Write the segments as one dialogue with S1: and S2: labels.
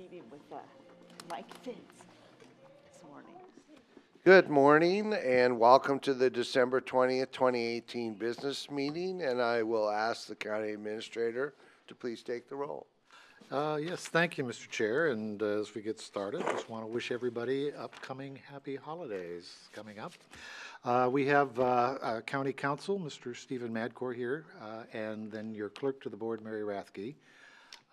S1: meeting with Mike Fitz this morning.
S2: Good morning and welcome to the December 20th, 2018 business meeting, and I will ask the county administrator to please take the roll.
S3: Yes, thank you, Mr. Chair. And as we get started, just want to wish everybody upcoming happy holidays coming up. We have County Council, Mr. Stephen Madcore here, and then your clerk to the board, Mary Rathke.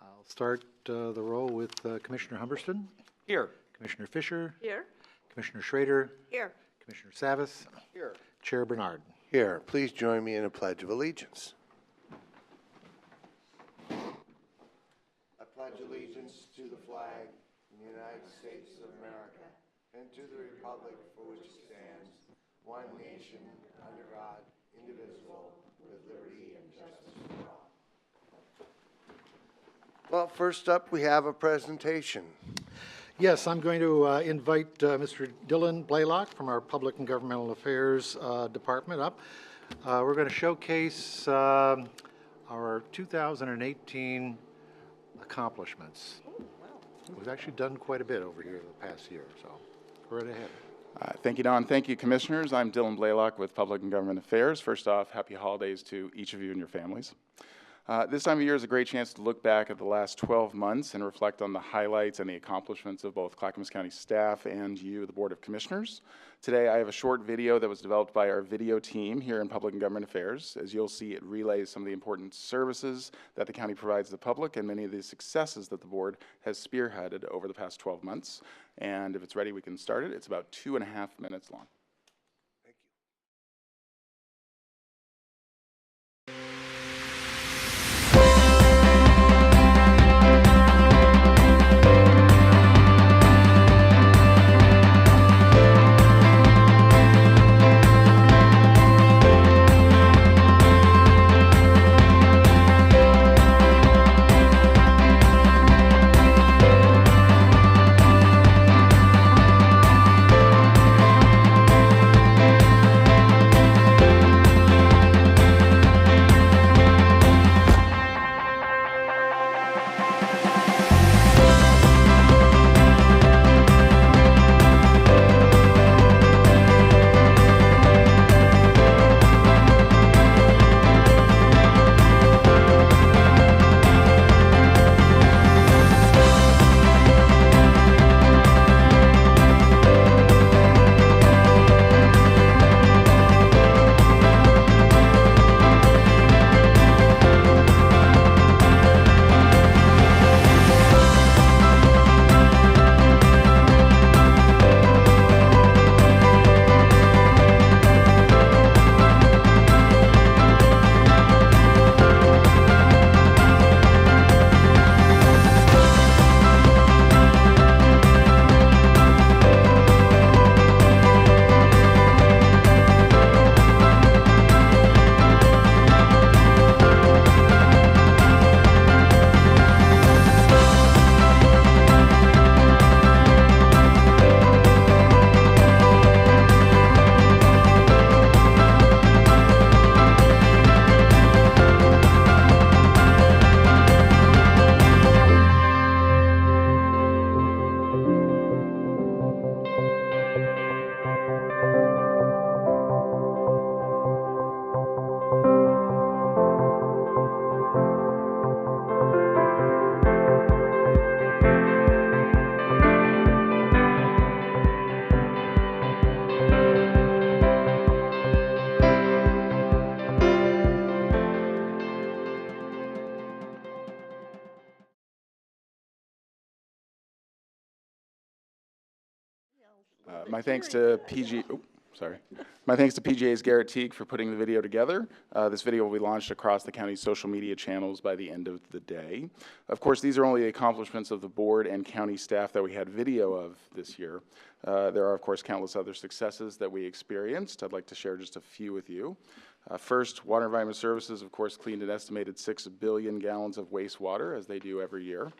S3: I'll start the roll with Commissioner Humberston.
S4: Here.
S3: Commissioner Fisher.
S1: Here.
S3: Commissioner Schrader.
S1: Here.
S3: Commissioner Savas.
S4: Here.
S3: Chair Bernard.
S2: Here, please join me in a pledge of allegiance. I pledge allegiance to the flag of the United States of America and to the republic for which it stands, one nation, under God, indivisible, with liberty and justice for all. Well, first up, we have a presentation.
S3: Yes, I'm going to invite Mr. Dylan Blaylock from our Public and Governmental Affairs Department up. We're going to showcase our 2018 accomplishments. We've actually done quite a bit over here the past year, so go right ahead.
S4: Thank you, Don. Thank you, Commissioners. I'm Dylan Blaylock with Public and Government Affairs. First off, happy holidays to each of you and your families. This time of year is a great chance to look back at the last 12 months and reflect on the highlights and the accomplishments of both Clackamas County staff and you, the Board of Commissioners. Today, I have a short video that was developed by our video team here in Public and Government Affairs. As you'll see, it relays some of the important services that the county provides the public and many of the successes that the board has spearheaded over the past 12 months. And if it's ready, we can start it. It's about 2.5 minutes long. My thanks to PGA's Garrett Teague for putting the video together. This video will be launched across the county's social media channels by the end of the day. Of course, these are only the accomplishments of the board and county staff that we had video of this year. There are, of course, countless other successes that we experienced. I'd like to share just a few with you. First, Water Environment Services, of course, cleaned an estimated 6 billion gallons of wastewater, as they do every year.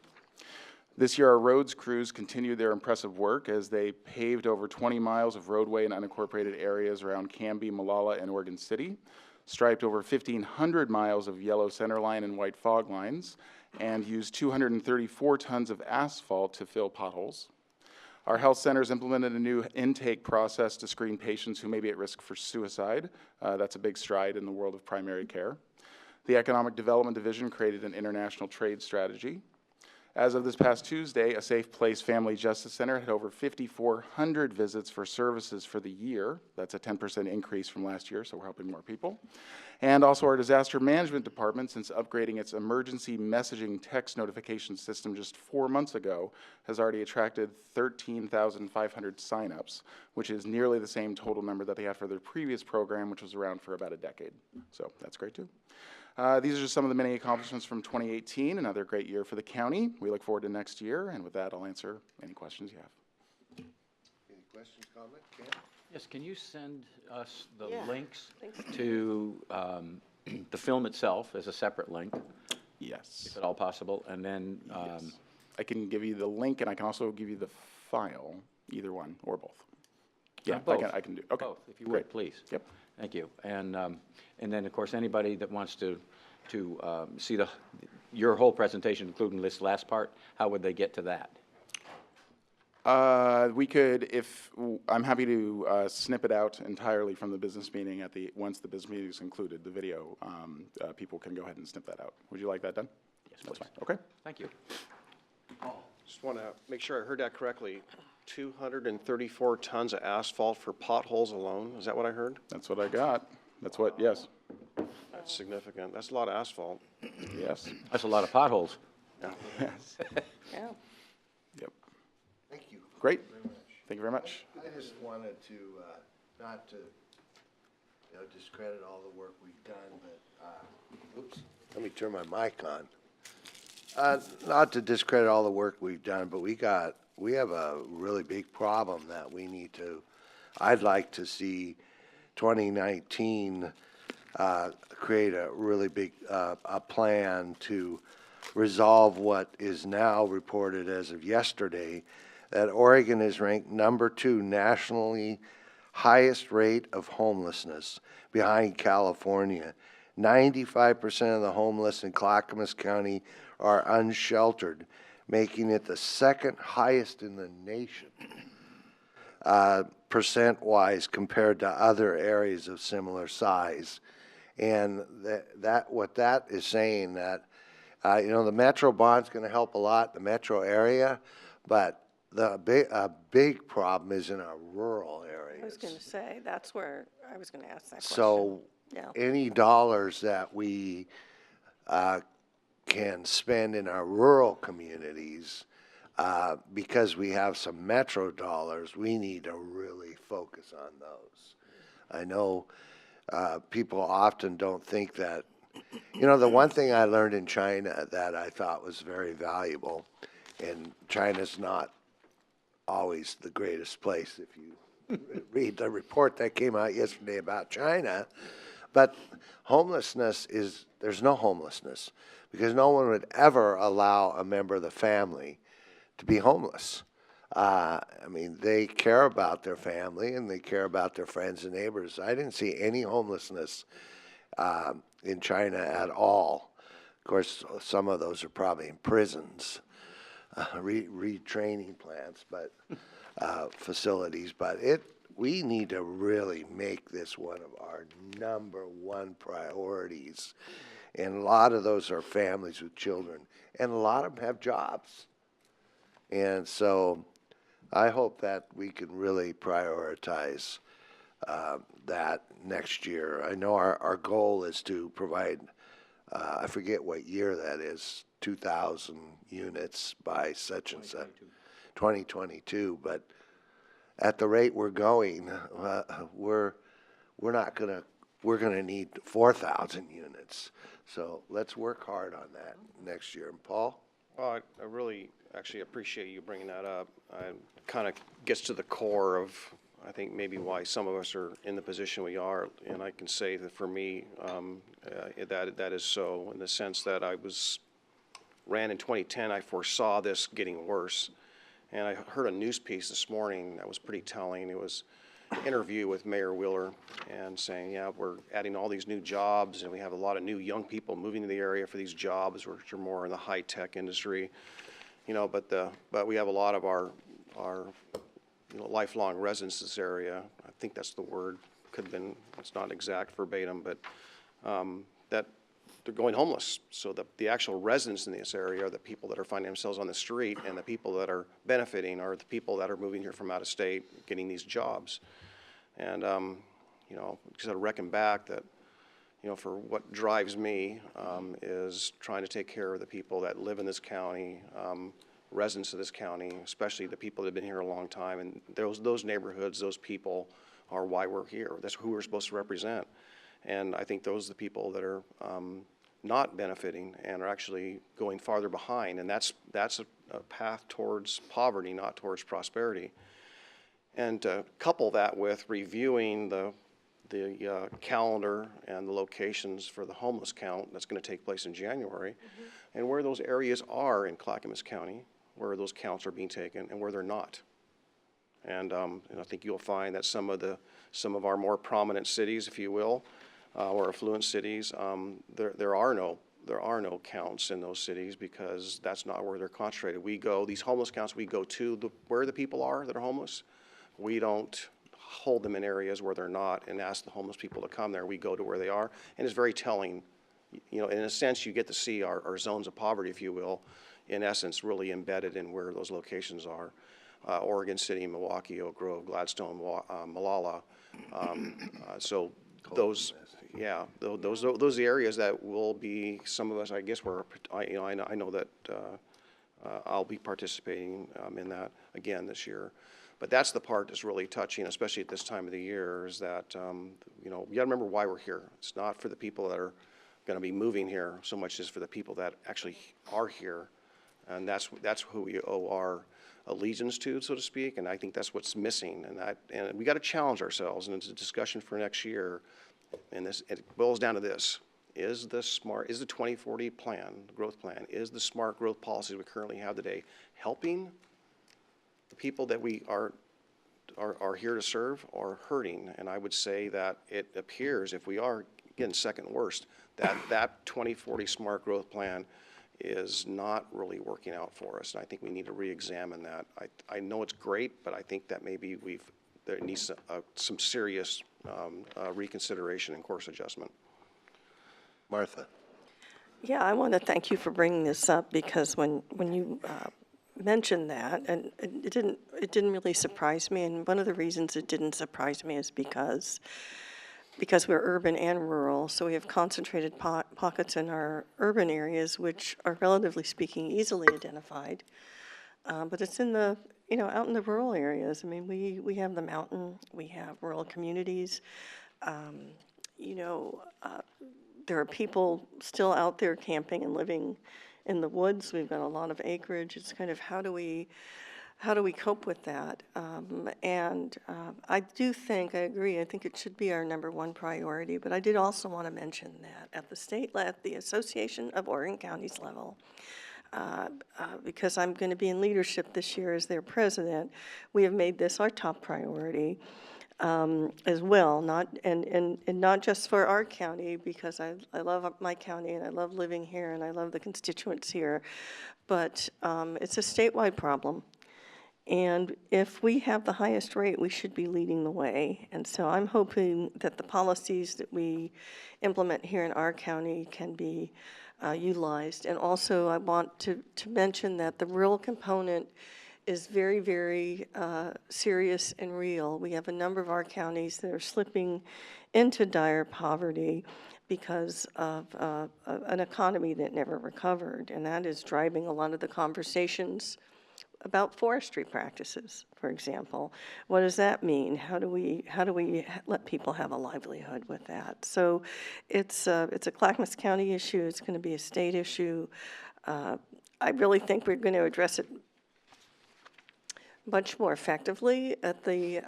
S4: This year, our roads crews continued their impressive work as they paved over 20 miles of roadway in unincorporated areas around Canby, Molalla, and Oregon City, striped over 1,500 miles of yellow center line and white fog lines, and used 234 tons of asphalt to fill potholes. Our health centers implemented a new intake process to screen patients who may be at risk for suicide. That's a big stride in the world of primary care. The Economic Development Division created an international trade strategy. As of this past Tuesday, a Safe Place Family Justice Center had over 5,400 visits for services for the year. That's a 10% increase from last year, so we're helping more people. And also our Disaster Management Department, since upgrading its emergency messaging text notification system just 4 months ago, has already attracted 13,500 signups, which is nearly the same total number that they had for their previous program, which was around for about a decade. So that's great too. These are just some of the many accomplishments from 2018, another great year for the county. We look forward to next year, and with that, I'll answer any questions you have.
S2: Any questions, comments, Ken?
S5: Yes, can you send us the
S1: Yeah,
S5: links
S1: thanks.
S5: to the film itself as a separate link,
S4: Yes.
S5: if at all possible, and then,
S4: Yes. I can give you the link, and I can also give you the file, either one, or both. Yeah,
S5: both.
S4: I can do, okay.
S5: both, if you
S4: Great.
S5: would, please.
S4: Yep.
S5: Thank you. And then, of course, anybody that wants to see your whole presentation, including this last part, how would they get to that?
S4: We could, I'm happy to snip it out entirely from the business meeting once the business meeting is concluded, the video, people can go ahead and snip that out. Would you like that done?
S5: Yes,
S4: That's
S5: please.
S4: fine, okay.
S5: Thank you.
S6: Just want to make sure I heard that correctly. 234 tons of asphalt for potholes alone, is that what I heard?
S4: That's what I got. That's what, yes,
S6: That's significant. That's a lot of asphalt.
S4: yes,
S5: That's a lot of potholes.
S4: yes,
S1: Yeah.
S4: yep.
S2: Thank you.
S4: Great,
S2: Very much.
S4: thank you very much.
S2: I just wanted to, not to, discredit all the work we've done, but, oops, let me turn my mic on. Not to discredit all the work we've done, but we have a really big problem that we need to, I'd like to see 2019 create a really big a plan to resolve what is now reported as of yesterday, that Oregon is ranked #2 nationally highest rate of homelessness behind California. 95% of the homeless in Clackamas County are unsheltered, making it the second highest in the nation, percent-wise compared to other areas of similar size. And what that is saying that, the metro bond's going to help a lot, the metro area, but a big problem is in our rural areas.
S7: I was going to say, that's where I was going to ask that question.
S2: So
S7: Yeah.
S2: any dollars that we can spend in our rural communities, because we have some metro dollars, we need to really focus on those. I know people often don't think that, the one thing I learned in China that I thought was very valuable, and China's not always the greatest place if you read the report that came out yesterday about China, but there's no homelessness because no one would ever allow a member of the family to be homeless. They care about their family and they care about their friends and neighbors. I didn't see any homelessness in China at all. Of course, some of those are probably in prisons, retraining plants, but facilities. But we need to really make this one of our #1 priorities. And a lot of those are families with children, and a lot of them have jobs. And so I hope that we can really prioritize that next year. I know our goal is to provide, I forget what year that is, 2,000 units by such and such, 2022. But at the rate we're going, we're gonna need 4,000 units. So let's work hard on that next year. And Paul?
S6: Well, I really actually appreciate you bringing that up. It kind of gets to the core of, I think, maybe why some of us are in the position we are. And I can say that for me, that is so, in the sense that ran in 2010, I foresaw this getting worse. And I heard a news piece this morning that was pretty telling. It was interview with Mayor Wheeler and saying, yeah, we're adding all these new jobs, and we have a lot of new young people moving to the area for these jobs, which are more in the high-tech industry, but we have a lot of our lifelong residents in this area. I think that's the word. Could have been, it's not exact verbatim, but that they're going homeless. So the actual residents in this area are the people that are finding themselves on the street, and the people that are benefiting are the people that are moving here from out of state, getting these jobs. And, just to reckon back that, for what drives me is trying to take care of the people that live in this county, residents of this county, especially the people that have been here a long time. And those neighborhoods, those people are why we're here. That's who we're supposed to represent. And I think those are the people that are not benefiting and are actually going farther behind. And that's a path towards poverty, not towards prosperity. And to couple that with reviewing the calendar and the locations for the homeless count that's going to take place in January, and where those areas are in Clackamas County, where those counts are being taken and where they're not. And I think you'll find that some of our more prominent cities, if you will, or affluent cities, there are no counts in those cities because that's not where they're concentrated. These homeless counts, we go to where the people are that are homeless. We don't hold them in areas where they're not and ask the homeless people to come there. We go to where they are, and it's very telling. In a sense, you get to see our zones of poverty, if you will, in essence, really embedded in where those locations are. Oregon City, Milwaukee, Oak Grove, Gladstone, Malala. So those, yeah, those are the areas that will be, some of us, I guess, I know that I'll be participating in that again this year. But that's the part that's really touching, especially at this time of the year, is that, you got to remember why we're here. It's not for the people that are going to be moving here so much as for the people that actually are here. And that's who we owe our allegiance to, so to speak, and I think that's what's missing. And we got to challenge ourselves, and it's a discussion for next year. And it boils down to this: is the 2040 plan, growth plan, is the smart growth policy we currently have today helping the people that we are here to serve, or hurting? And I would say that it appears, if we are, again, second worst, that 2040 smart growth plan is not really working out for us. And I think we need to re-examine that. I know it's great, but I think that maybe there needs some serious reconsideration and course adjustment.
S2: Martha.
S7: Yeah, I want to thank you for bringing this up, because when you mentioned that, and it didn't really surprise me, and one of the reasons it didn't surprise me is because we're urban and rural, so we have concentrated pockets in our urban areas, which are, relatively speaking, easily identified. But it's in the, out in the rural areas. I mean, we have the mountain, we have rural communities. There are people still out there camping and living in the woods. We've got a lot of acreage. It's kind of, how do we cope with that? I do think, I agree, I think it should be our #1 priority, but I did also want to mention that at the Association of Oregon Counties level, because I'm going to be in leadership this year as their president, we have made this our top priority as well, and not just for our county, because I love my county and I love living here and I love the constituents here, but it's a statewide problem. And if we have the highest rate, we should be leading the way. And so I'm hoping that the policies that we implement here in our county can be utilized. And also I want to mention that the rural component is very, very serious and real. We have a number of our counties that are slipping into dire poverty because of an economy that never recovered. And that is driving a lot of the conversations about forestry practices, for example. What does that mean? How do we let people have a livelihood with that? So it's a Clackamas County issue. It's going to be a state issue. I really think we're going to address it much more effectively at the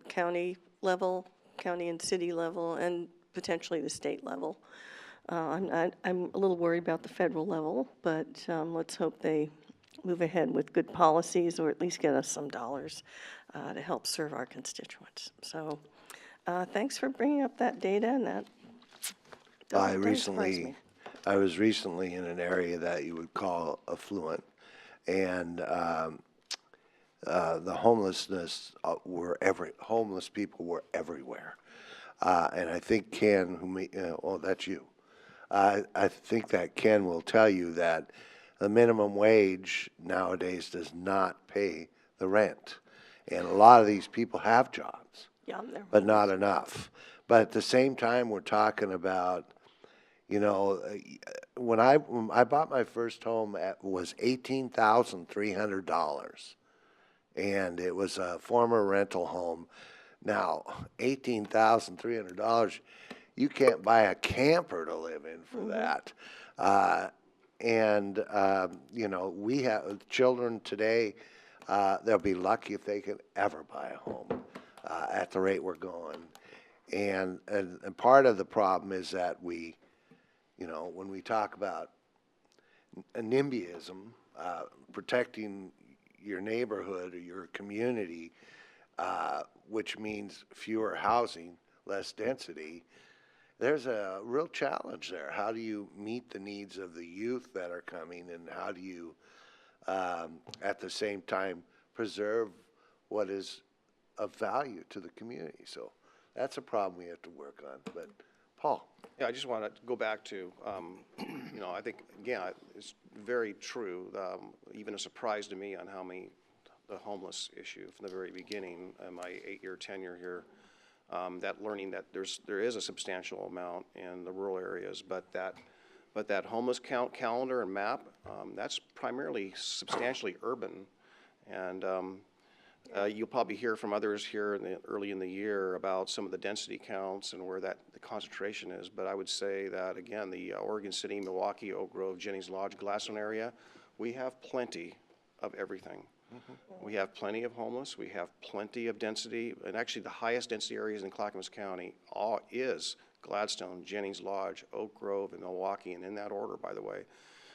S7: county level, county and city level, and potentially the state level. I'm a little worried about the federal level, but let's hope they move ahead with good policies, or at least get us some dollars to help serve our constituents. So thanks for bringing up that data, and that does surprise me.
S2: I was recently in an area that you would call affluent, and the homelessness homeless people were everywhere. And I think Ken, that's you. I think that Ken will tell you that the minimum wage nowadays does not pay the rent. And a lot of these people have jobs,
S7: Yeah,
S2: but not enough. But at the same time, we're talking about, you know, when I bought my first home, was $18,300, and it was a former rental home. Now, $18,300, you can't buy a camper to live in for that. You know, we have children today. They'll be lucky if they can ever buy a home at the rate we're going. And part of the problem is that we, you know, when we talk about NIMBYism, protecting your neighborhood or your community, which means fewer housing, less density, there's a real challenge there. How do you meet the needs of the youth that are coming, and how do you, at the same time, preserve what is of value to the community? So that's a problem we have to work on. But Paul.
S6: Yeah, I just want to go back to, you know, I think, again, it's very true, even a surprise to me on how many, the homeless issue from the very beginning, my 8-year tenure here, that learning that there is a substantial amount in the rural areas, but that homeless calendar and map, that's primarily substantially urban. And you'll probably hear from others here early in the year about some of the density counts and where the concentration is. But I would say that, again, the Oregon City, Milwaukee, Oak Grove, Jennings Lodge, Gladstone area, we have plenty of everything. Mm-hmm. We have plenty of homeless. We have plenty of density. And actually, the highest density areas in Clackamas County is Gladstone, Jennings Lodge, Oak Grove, and Milwaukee, and in that order, by the way.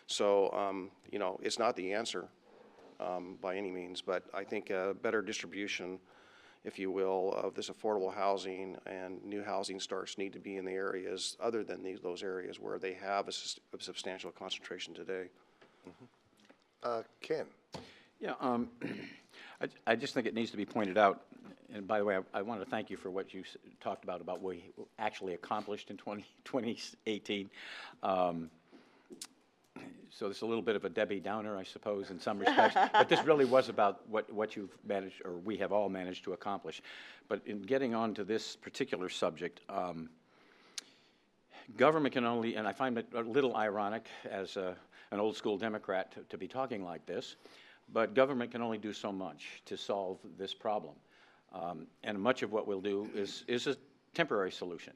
S6: So, you know, it's not the answer. By any means, but I think a better distribution, if you will, of this affordable housing and new housing starts need to be in the areas other than those areas where they have a substantial concentration today.
S2: Mm-hmm. Ken.
S5: Yeah, I just think it needs to be pointed out, and by the way, I want to thank you for what you talked about what we actually accomplished in 2018. So it's a little bit of a Debbie Downer, I suppose, in some respects. But this really was about what you've managed, or we have all managed to accomplish. But in getting on to this particular subject, government can only, and I find it a little ironic as an old school Democrat to be talking like this, but government can only do so much to solve this problem. And much of what we'll do is a temporary solution.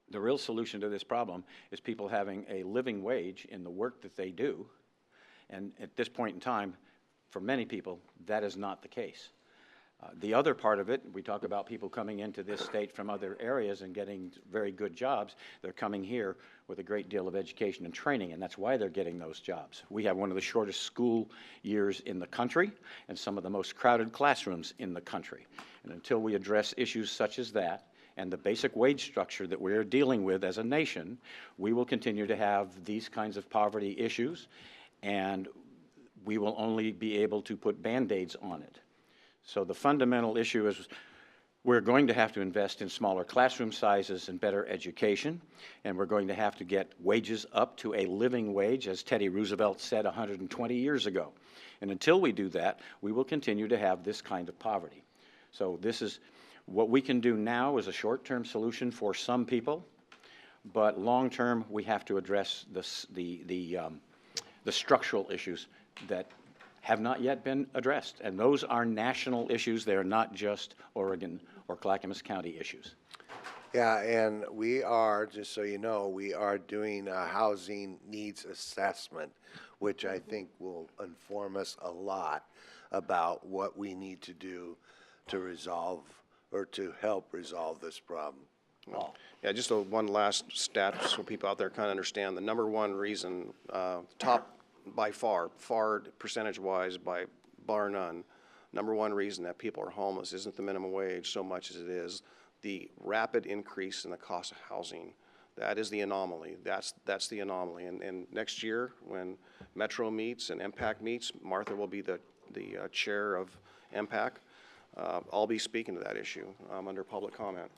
S5: The real solution to this problem is people having a living wage in the work that they do. And at this point in time, for many people, that is not the case. The other part of it, we talk about people coming into this state from other areas and getting very good jobs. They're coming here with a great deal of education and training, and that's why they're getting those jobs. We have one of the shortest school years in the country and some of the most crowded classrooms in the country. And until we address issues such as that, and the basic wage structure that we're dealing with as a nation, we will continue to have these kinds of poverty issues, and we will only be able to put Band-Aids on it. So the fundamental issue is we're going to have to invest in smaller classroom sizes and better education, and we're going to have to get wages up to a living wage, as Teddy Roosevelt said 120 years ago. And until we do that, we will continue to have this kind of poverty. So this is what we can do now is a short-term solution for some people, but long-term we have to address the structural issues that have not yet been addressed, and those are national issues. They are not just Oregon or Clackamas County issues.
S2: Yeah, and we are, just so you know, we are doing a housing needs assessment, which I think will inform us a lot about what we need to do to resolve or to help resolve this problem.
S6: Yeah, just one last stat so people out there kind of understand. The number one reason, top by far percentage-wise, by bar none, number one reason that people are homeless isn't the minimum wage so much as it is the rapid increase in the cost of housing. That is the anomaly. That's the anomaly. And next year, when Metro meets and MPAC meets, Martha will be the chair of MPAC. I'll be speaking to that issue under public comment.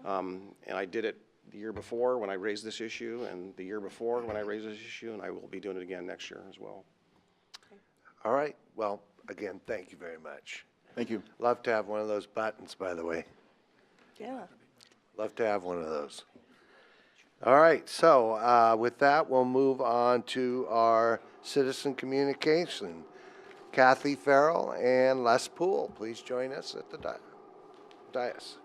S6: And I did it the year before when I raised this issue, and the year before when I raised this issue, and I will be doing it again next year as well.
S2: All right. Well, again, thank you very much.
S4: Thank you.
S2: Love to have one of those buttons, by the way.
S7: Yeah.
S2: Love to have one of those. All right. So with that, we'll move on to our citizen communication. Kathy Farrell and Les Poole, please join us at the dais.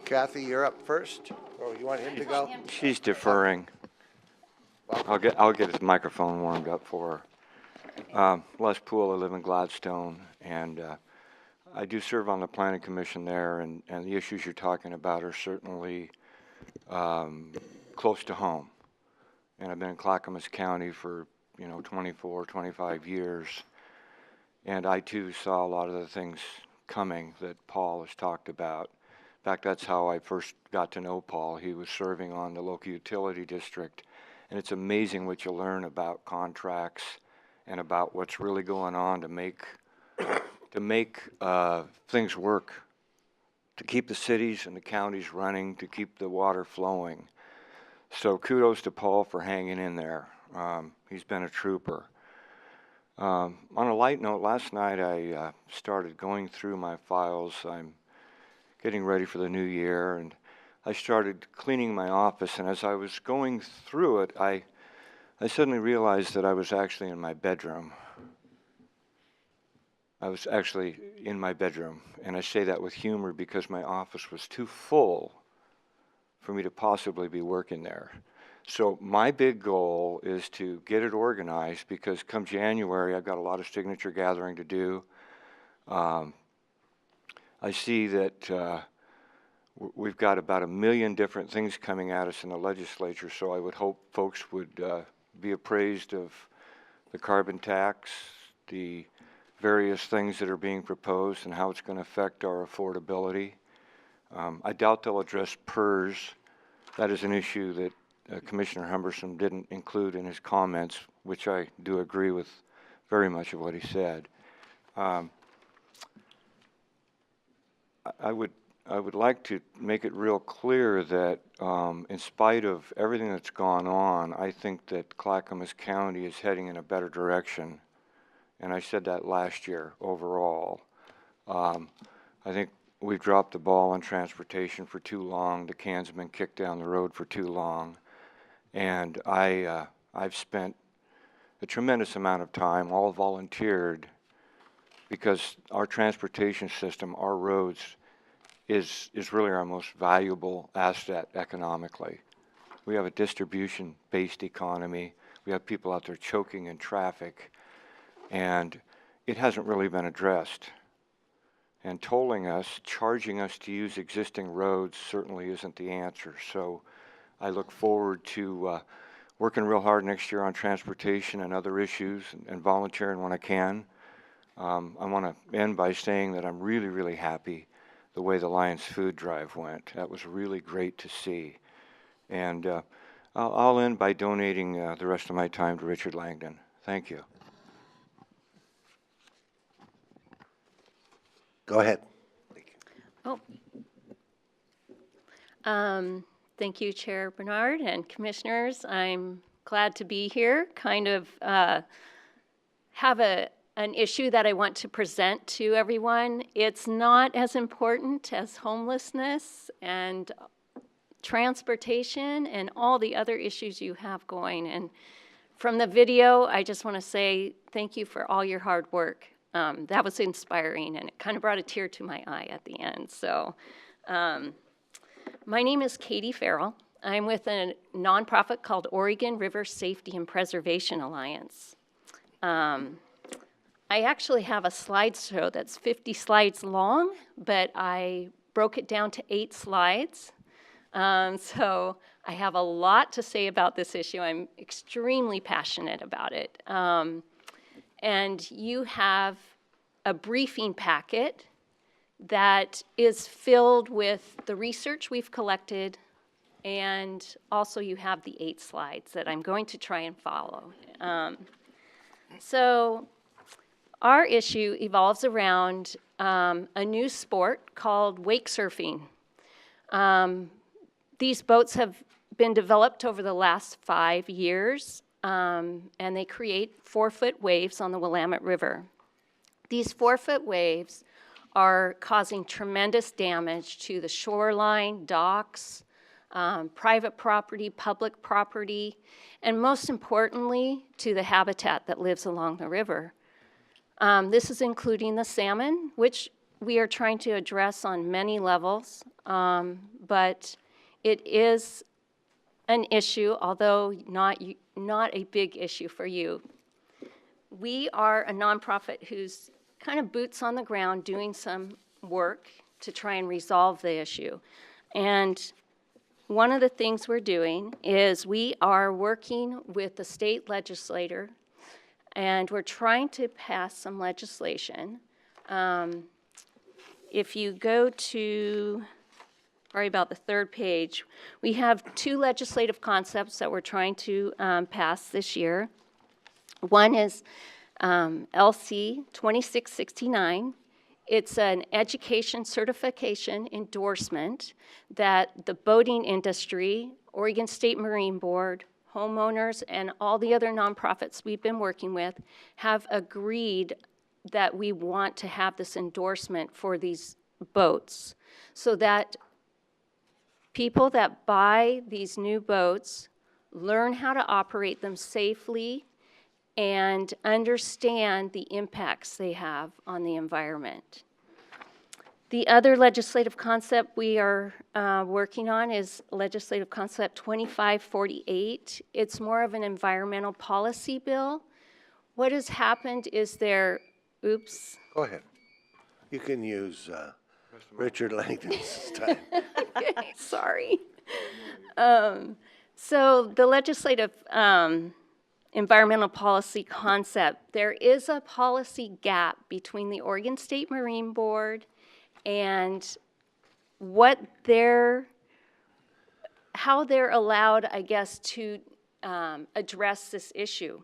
S2: Kathy, you're up first. Or you want him to go?
S8: She's deferring. I'll get his microphone warmed up for her. Les Poole, I live in Gladstone, and I do serve on the planning commission there, and the issues you're talking about are certainly close to home. And I've been in Clackamas County for 24, 25 years, and I too saw a lot of the things coming that Paul has talked about. In fact, that's how I first got to know Paul. He was serving on the local utility district, and it's amazing what you learn about contracts and about what's really going on to make things work, to keep the cities and the counties running, to keep the water flowing. So kudos to Paul for hanging in there. He's been a trooper. On a light note, last night I started going through my files. I'm getting ready for the new year, and I started cleaning my office, and as I was going through it, I suddenly realized that I was actually in my bedroom. I was actually in my bedroom, and I say that with humor because my office was too full for me to possibly be working there. So my big goal is to get it organized, because come January, I've got a lot of signature gathering to do. I see that we've got about 1 million different things coming at us in the legislature, so I would hope folks would be appraised of the carbon tax, the various things that are being proposed, and how it's going to affect our affordability. I doubt they'll address PERS. That is an issue that Commissioner Humberson didn't include in his comments, which I do agree with very much of what he said. I would like to make it real clear that in spite of everything that's gone on, I think that Clackamas County is heading in a better direction. And I said that last year overall. I think we've dropped the ball on transportation for too long. The can's been kicked down the road for too long. And I've spent a tremendous amount of time, all volunteered, because our transportation system, our roads, is really our most valuable asset economically. We have a distribution-based economy. We have people out there choking in traffic, and it hasn't really been addressed. And tolling us, charging us to use existing roads certainly isn't the answer. So I look forward to working real hard next year on transportation and other issues, and volunteering when I can. I want to end by saying that I'm really, really happy the way the Lions Food Drive went. That was really great to see. And I'll end by donating the rest of my time to Richard Langdon. Thank you.
S2: Go ahead.
S9: Thank you, Chair Bernard and Commissioners. I'm glad to be here. Kind of have an issue that I want to present to everyone. It's not as important as homelessness and transportation and all the other issues you have going. And from the video, I just want to say thank you for all your hard work. That was inspiring, and it kind of brought a tear to my eye at the end. So my name is Katie Farrell. I'm with a nonprofit called Oregon River Safety and Preservation Alliance. I actually have a slideshow that's 50 slides long, but I broke it down to 8 slides. So I have a lot to say about this issue. I'm extremely passionate about it. And you have a briefing packet that is filled with the research we've collected, and also you have the 8 slides that I'm going to try and follow. So our issue evolves around a new sport called wake surfing. These boats have been developed over the last 5 years, and they create 4-foot waves on the Willamette River. These 4-foot waves are causing tremendous damage to the shoreline, docks, private property, public property, and most importantly, to the habitat that lives along the river. This is including the salmon, which we are trying to address on many levels, but it is an issue, although not a big issue for you. We are a nonprofit who's kind of boots on the ground doing some work to try and resolve the issue. And one of the things we're doing is we are working with the state legislator, and we're trying to pass some legislation. If you go to, sorry about the 3rd page, we have 2 legislative concepts that we're trying to pass this year. One is LC 2669. It's an education certification endorsement that the boating industry, Oregon State Marine Board, homeowners, and all the other nonprofits we've been working with have agreed that we want to have this endorsement for these boats so that people that buy these new boats learn how to operate them safely and understand the impacts they have on the environment. The other legislative concept we are working on is legislative concept 2548. It's more of an environmental policy bill. What has happened is oops.
S2: Go ahead. You can use Richard Langdon's time.
S9: Okay, sorry. So the legislative environmental policy concept, there is a policy gap between the Oregon State Marine Board and how they're allowed, I guess, to address this issue.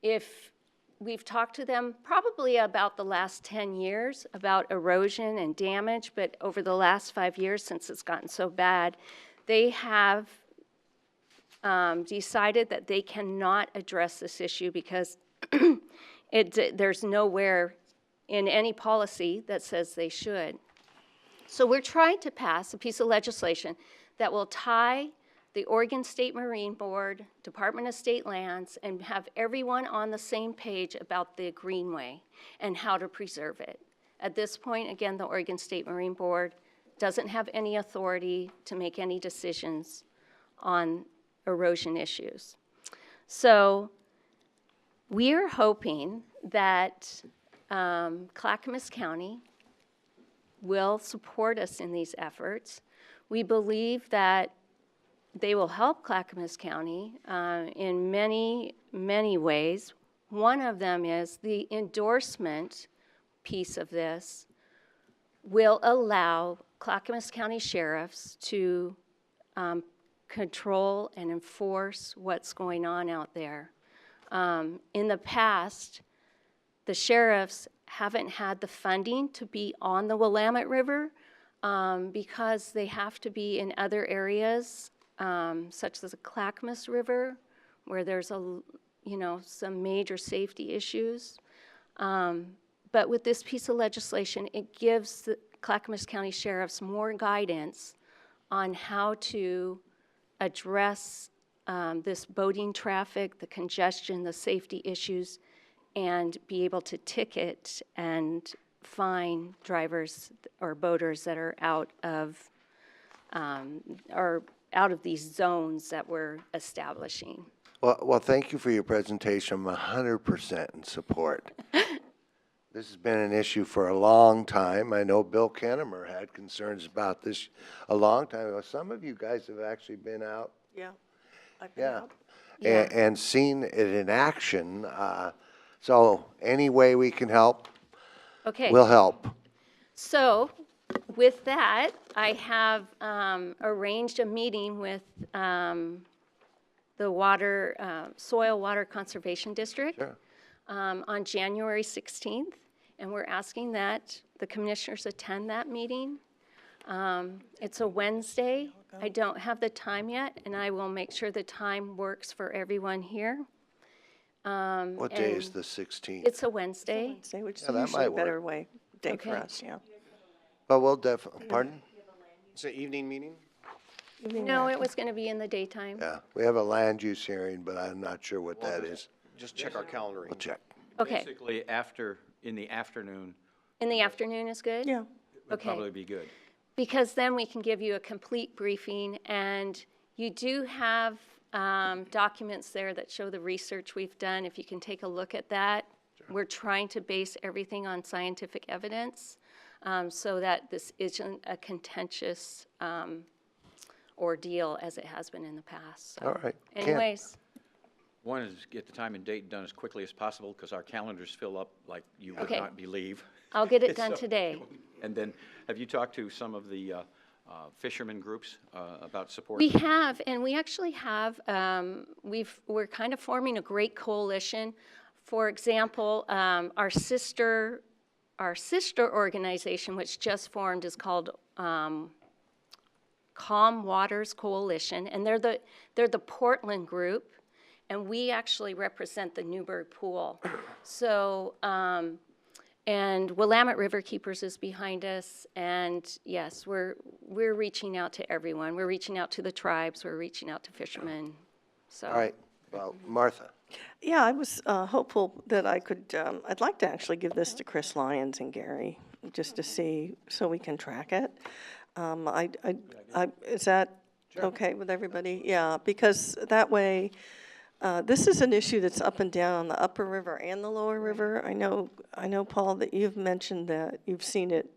S9: If we've talked to them probably about the last 10 years about erosion and damage, but over the last 5 years since it's gotten so bad, they have decided that they cannot address this issue because there's nowhere in any policy that says they should. So we're trying to pass a piece of legislation that will tie the Oregon State Marine Board, Department of State Lands, and have everyone on the same page about the greenway and how to preserve it. At this point, again, the Oregon State Marine Board doesn't have any authority to make any decisions on erosion issues. So we're hoping that Clackamas County will support us in these efforts. We believe that they will help Clackamas County in many, many ways. One of them is the endorsement piece of this will allow Clackamas County sheriffs to control and enforce what's going on out there. In the past, the sheriffs haven't had the funding to be on the Willamette River because they have to be in other areas, such as the Clackamas River, where there's some major safety issues. But with this piece of legislation, it gives the Clackamas County sheriffs more guidance on how to address this boating traffic, the congestion, the safety issues, and be able to ticket and fine drivers or boaters that are out of these zones that we're establishing.
S2: Well, thank you for your presentation. I'm 100% in support. This has been an issue for a long time. I know Bill Kennemer had concerns about this a long time ago. Some of you guys have actually been out.
S7: Yeah, I've been
S2: Yeah.
S7: out.
S9: Yeah.
S2: And seen it in action. So any way we can help,
S9: Okay.
S2: we'll help.
S9: So with that, I have arranged a meeting with the Soil Water Conservation District
S2: Sure.
S9: on January 16th, and we're asking that the commissioners attend that meeting. It's a Wednesday. I don't have the time yet, and I will make sure the time works for everyone here.
S2: What day is
S9: and
S2: the 16th?
S9: It's a Wednesday.
S7: Wednesday, which is
S2: Yeah, that
S7: usually a
S2: might
S7: better day for
S9: Okay.
S7: us, yeah.
S2: But we'll definitely, pardon?
S6: It's an evening meeting?
S9: No, it was going to be in the daytime.
S2: Yeah, we have a land use hearing, but I'm not sure what that is.
S6: Just check our calendaring.
S2: We'll check.
S9: Okay.
S5: Basically, in the afternoon
S9: In the afternoon is good?
S7: Yeah.
S5: would
S9: Okay.
S5: probably be good.
S9: Because then we can give you a complete briefing, and you do have documents there that show the research we've done. If you can take a look at that. We're trying to base everything on scientific evidence so that this isn't a contentious ordeal as it has been in the past. So,
S2: All right. Ken.
S9: anyways,
S5: One is get the time and date done as quickly as possible because our calendars fill up like you would
S9: Okay.
S5: not believe.
S9: I'll get it done
S5: So-
S9: today.
S5: And then, have you talked to some of the fishermen groups about support?
S9: We have, and we actually have, we're kind of forming a great coalition. For example, our sister organization, which just formed, is called Calm Waters Coalition, and they're the Portland group, and we actually represent the Newburgh Pool. So, and Willamette River Keepers is behind us, and yes, we're reaching out to everyone. We're reaching out to the tribes. We're reaching out to fishermen. So.
S2: All right, well, Martha.
S7: Yeah, I was hopeful that I could, I'd like to actually give this to Chris Lyons and Gary, just to see, so we can track it. Is that okay with everybody? Yeah, because that way, this is an issue that's up and down on the upper river and the lower river. I know, Paul, that you've mentioned that you've seen it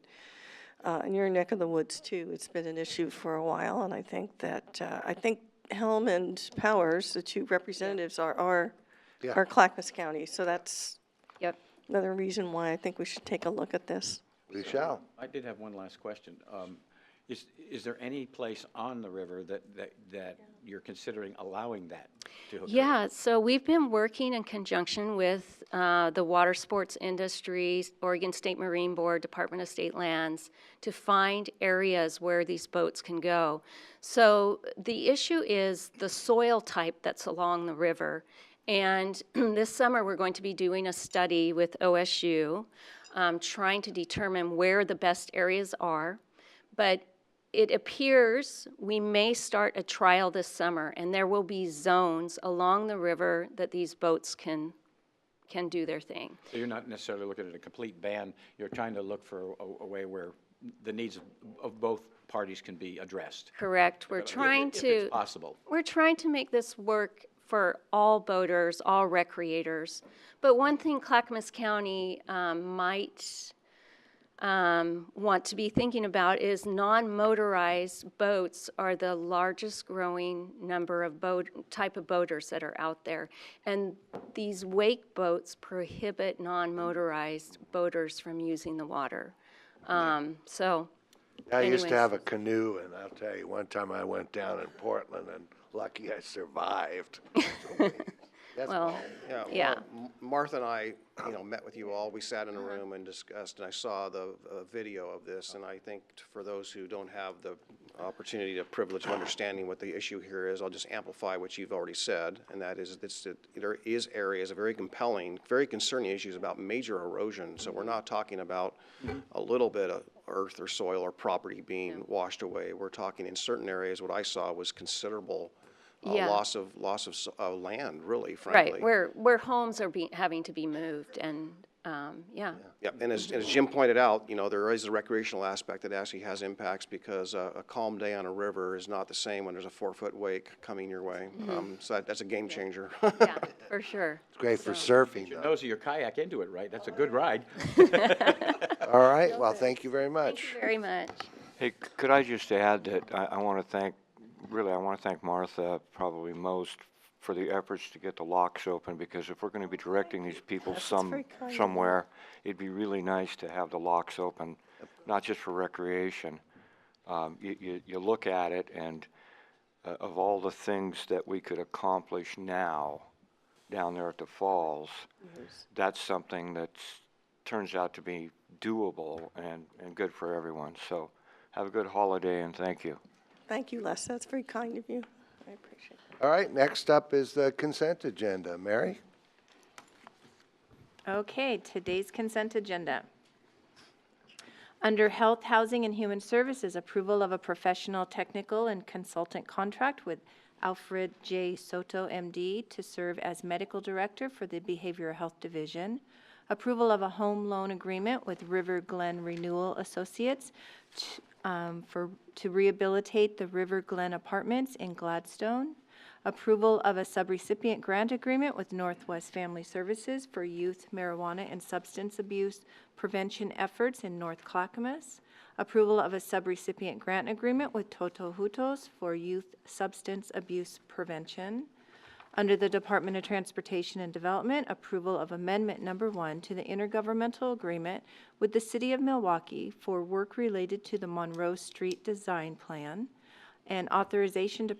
S7: in your neck of the woods too. It's been an issue for a while, and I think that, Helm and Powers, the two representatives, are Clackamas County, so that's
S9: Yep.
S7: another reason why I think we should take a look at this.
S2: We shall.
S5: I did have one last question. Is there any place on the river that you're considering allowing that to occur?
S9: Yeah, so we've been working in conjunction with the water sports industry, Oregon State Marine Board, Department of State Lands, to find areas where these boats can go. So the issue is the soil type that's along the river. And this summer, we're going to be doing a study with OSU, trying to determine where the best areas are. But it appears we may start a trial this summer, and there will be zones along the river that these boats can do their thing.
S5: So you're not necessarily looking at a complete ban. You're trying to look for a way where the needs of both parties can be addressed.
S9: Correct. We're trying
S5: if
S9: to.
S5: it's possible.
S9: We're trying to make this work for all boaters, all recreators. But one thing Clackamas County might want to be thinking about is non-motorized boats are the largest growing number of type of boaters that are out there. And these wake boats prohibit non-motorized boaters from using the water. So
S2: I used to
S9: anyways.
S2: have a canoe, and I'll tell you, one time I went down in Portland, and lucky I survived. That's
S9: Well,
S2: all.
S9: yeah.
S6: Martha and I, met with you all. We sat in a room and discussed, and I saw the video of this, and I think for those who don't have the opportunity, the privilege of understanding what the issue here is, I'll just amplify what you've already said, and that is that there is areas of very compelling, very concerning issues about major erosion. So we're not talking about a little bit of earth or soil or property being washed away. We're talking in certain areas, what I saw was considerable
S9: Yeah.
S6: loss of land, really, frankly.
S9: Right, where homes are having to be moved, and Yeah.
S6: Yeah, and as Jim pointed out, you know, there is a recreational aspect that actually has impacts because a calm day on a river is not the same when there's a 4-foot wake coming your way. So that's a game changer.
S9: Yeah, for sure.
S2: It's great for surfing,
S5: Your
S2: though.
S5: nose of your kayak into it, right? That's a good ride.
S2: All right, well, thank you very
S9: Thank
S2: much.
S9: you very much.
S8: Hey, could I just add that I want to thank, really, I want to thank Martha probably most for the efforts to get the locks open, because if we're going to be directing these people
S7: very kind of you.
S8: somewhere, it'd be really nice to have the locks open, not just for recreation. You look at it, and of all the things that we could accomplish now down there at the falls, that's something that turns out to be doable and good for everyone. So have a good holiday, and thank you.
S7: Thank you, Les. That's very kind of you. I appreciate it.
S2: All right, next up is the consent agenda. Mary?
S10: Okay, today's consent agenda. Under Health, Housing, and Human Services, approval of a professional, technical, and consultant contract with Alfred J. Soto, MD, to serve as Medical Director for the Behavioral Health Division. Approval of a home loan agreement with River Glen Renewal Associates to rehabilitate the River Glen Apartments in Gladstone. Approval of a subrecipient grant agreement with Northwest Family Services for youth marijuana and substance abuse prevention efforts in North Clackamas. Approval of a subrecipient grant agreement with Toto Hutos for youth substance abuse prevention. Under the Department of Transportation and Development, approval of Amendment Number 1 to the intergovernmental agreement with the City of Milwaukee for work related to the Monroe Street Design Plan, and authorization to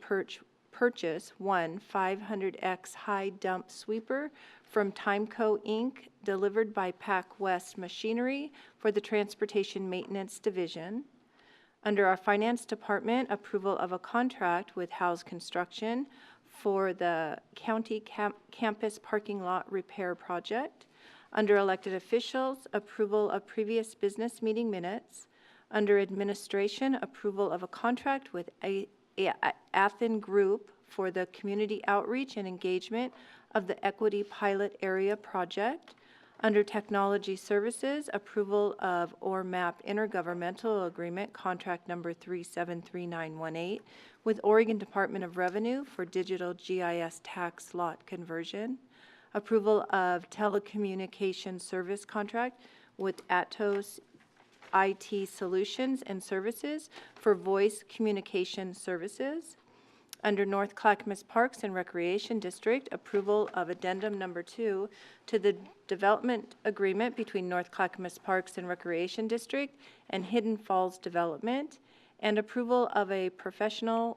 S10: purchase one 500X high dump sweeper from Timko, Inc., delivered by Pac West Machinery for the Transportation Maintenance Division. Under our Finance Department, approval of a contract with House Construction for the county campus parking lot repair project. Under Elected Officials, approval of previous business meeting minutes. Under Administration, approval of a contract with Athen Group for the community outreach and engagement of the Equity Pilot Area Project. Under Technology Services, approval of ORMAP Intergovernmental Agreement, Contract Number 373918, with Oregon Department of Revenue for digital GIS tax lot conversion. Approval of Telecommunication Service Contract with Atos IT Solutions and Services for voice communication services. Under North Clackamas Parks and Recreation District, approval of Addendum Number 2 to the development agreement between North Clackamas Parks and Recreation District and Hidden Falls Development, and approval of a personal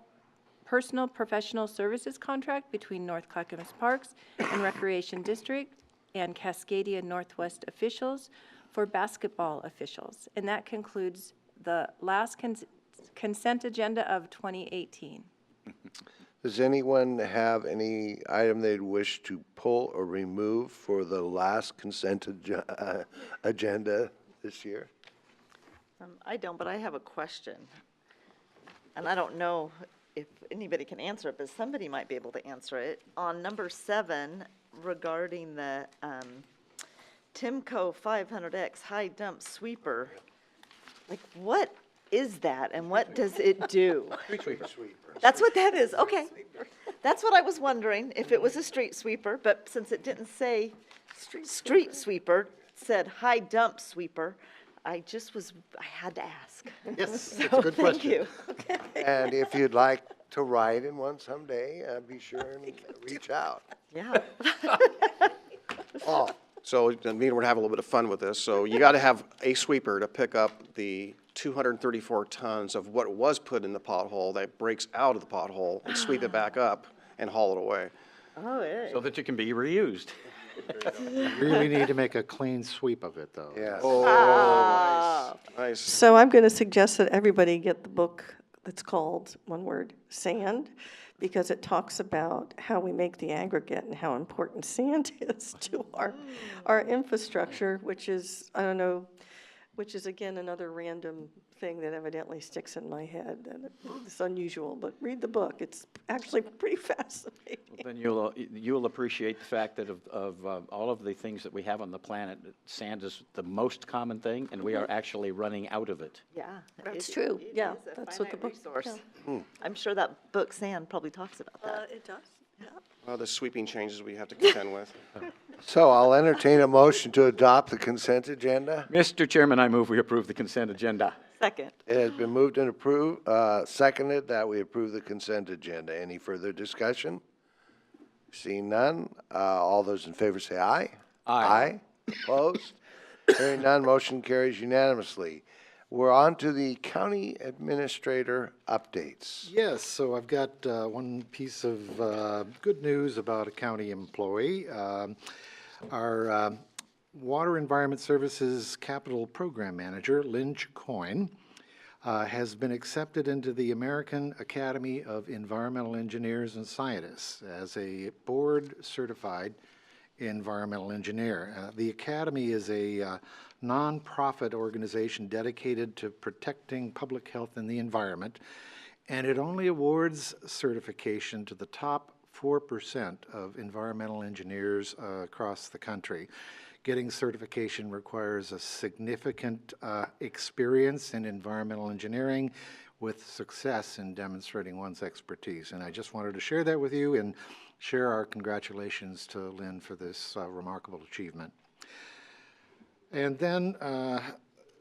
S10: professional services contract between North Clackamas Parks and Recreation District and Cascadia Northwest officials for basketball officials. And that concludes the last consent agenda of 2018.
S2: Does anyone have any item they'd wish to pull or remove for the last consent agenda this year?
S1: I don't, but I have a question. And I don't know if anybody can answer it, but somebody might be able to answer it. On number 7, regarding the Timko 500X high dump sweeper, like what is that and what does it do?
S5: Street sweeper.
S1: That's what that is, okay. That's what I was wondering, if it was a street sweeper, but since it didn't say street sweeper, it said high dump sweeper, I had to ask.
S3: Yes,
S1: So,
S3: that's a good
S1: thank
S3: question.
S1: you.
S2: And if you'd like to ride in one someday, be sure and reach out.
S1: Yeah.
S2: Oh,
S6: So, I mean, we're gonna have a little bit of fun with this. So you gotta have a sweeper to pick up the 234 tons of what was put in the pothole that breaks out of the pothole and sweep it back up and haul it away.
S1: Oh, yeah.
S5: So that it can be reused.
S3: Really need to make a clean sweep of it, though.
S2: yes.
S6: Nice.
S7: So I'm going to suggest that everybody get the book that's called, one word, Sand, because it talks about how we make the aggregate and how important sand is to our infrastructure, which is, I don't know, Which is, again, another random thing that evidently sticks in my head, that it's unusual, but read the book. It's actually pretty fascinating.
S5: Then you'll appreciate the fact that of all of the things that we have on the planet, sand is the most common thing, and we are actually running out of it.
S1: Yeah.
S7: That's true.
S1: It
S7: Yeah,
S1: is a
S7: that's what the
S1: finite
S7: book-
S1: resource.
S7: yeah.
S1: I'm sure that book Sand probably talks about that.
S7: It does, yeah.
S6: Well, the sweeping changes we have to contend with.
S2: So I'll entertain a motion to adopt the consent agenda.
S5: Mr. Chairman, I move we approve the consent agenda.
S1: Second.
S2: It has been moved and approved, seconded that we approve the consent agenda. Any further discussion? Seeing none, all those in favor say aye.
S5: Aye.
S2: Opposed? Hearing none, motion carries unanimously. We're on to the county administrator updates.
S3: Yes, so I've got one piece of good news about a county employee. Our Water Environment Services Capital Program Manager, Lynn Chicoine, has been accepted into the American Academy of Environmental Engineers and Scientists as a board-certified environmental engineer. The Academy is a nonprofit organization dedicated to protecting public health and the environment, and it only awards certification to the top 4% of environmental engineers across the country. Getting certification requires a significant experience in environmental engineering with success in demonstrating one's expertise. And I just wanted to share that with you and share our congratulations to Lynn for this remarkable achievement. And then,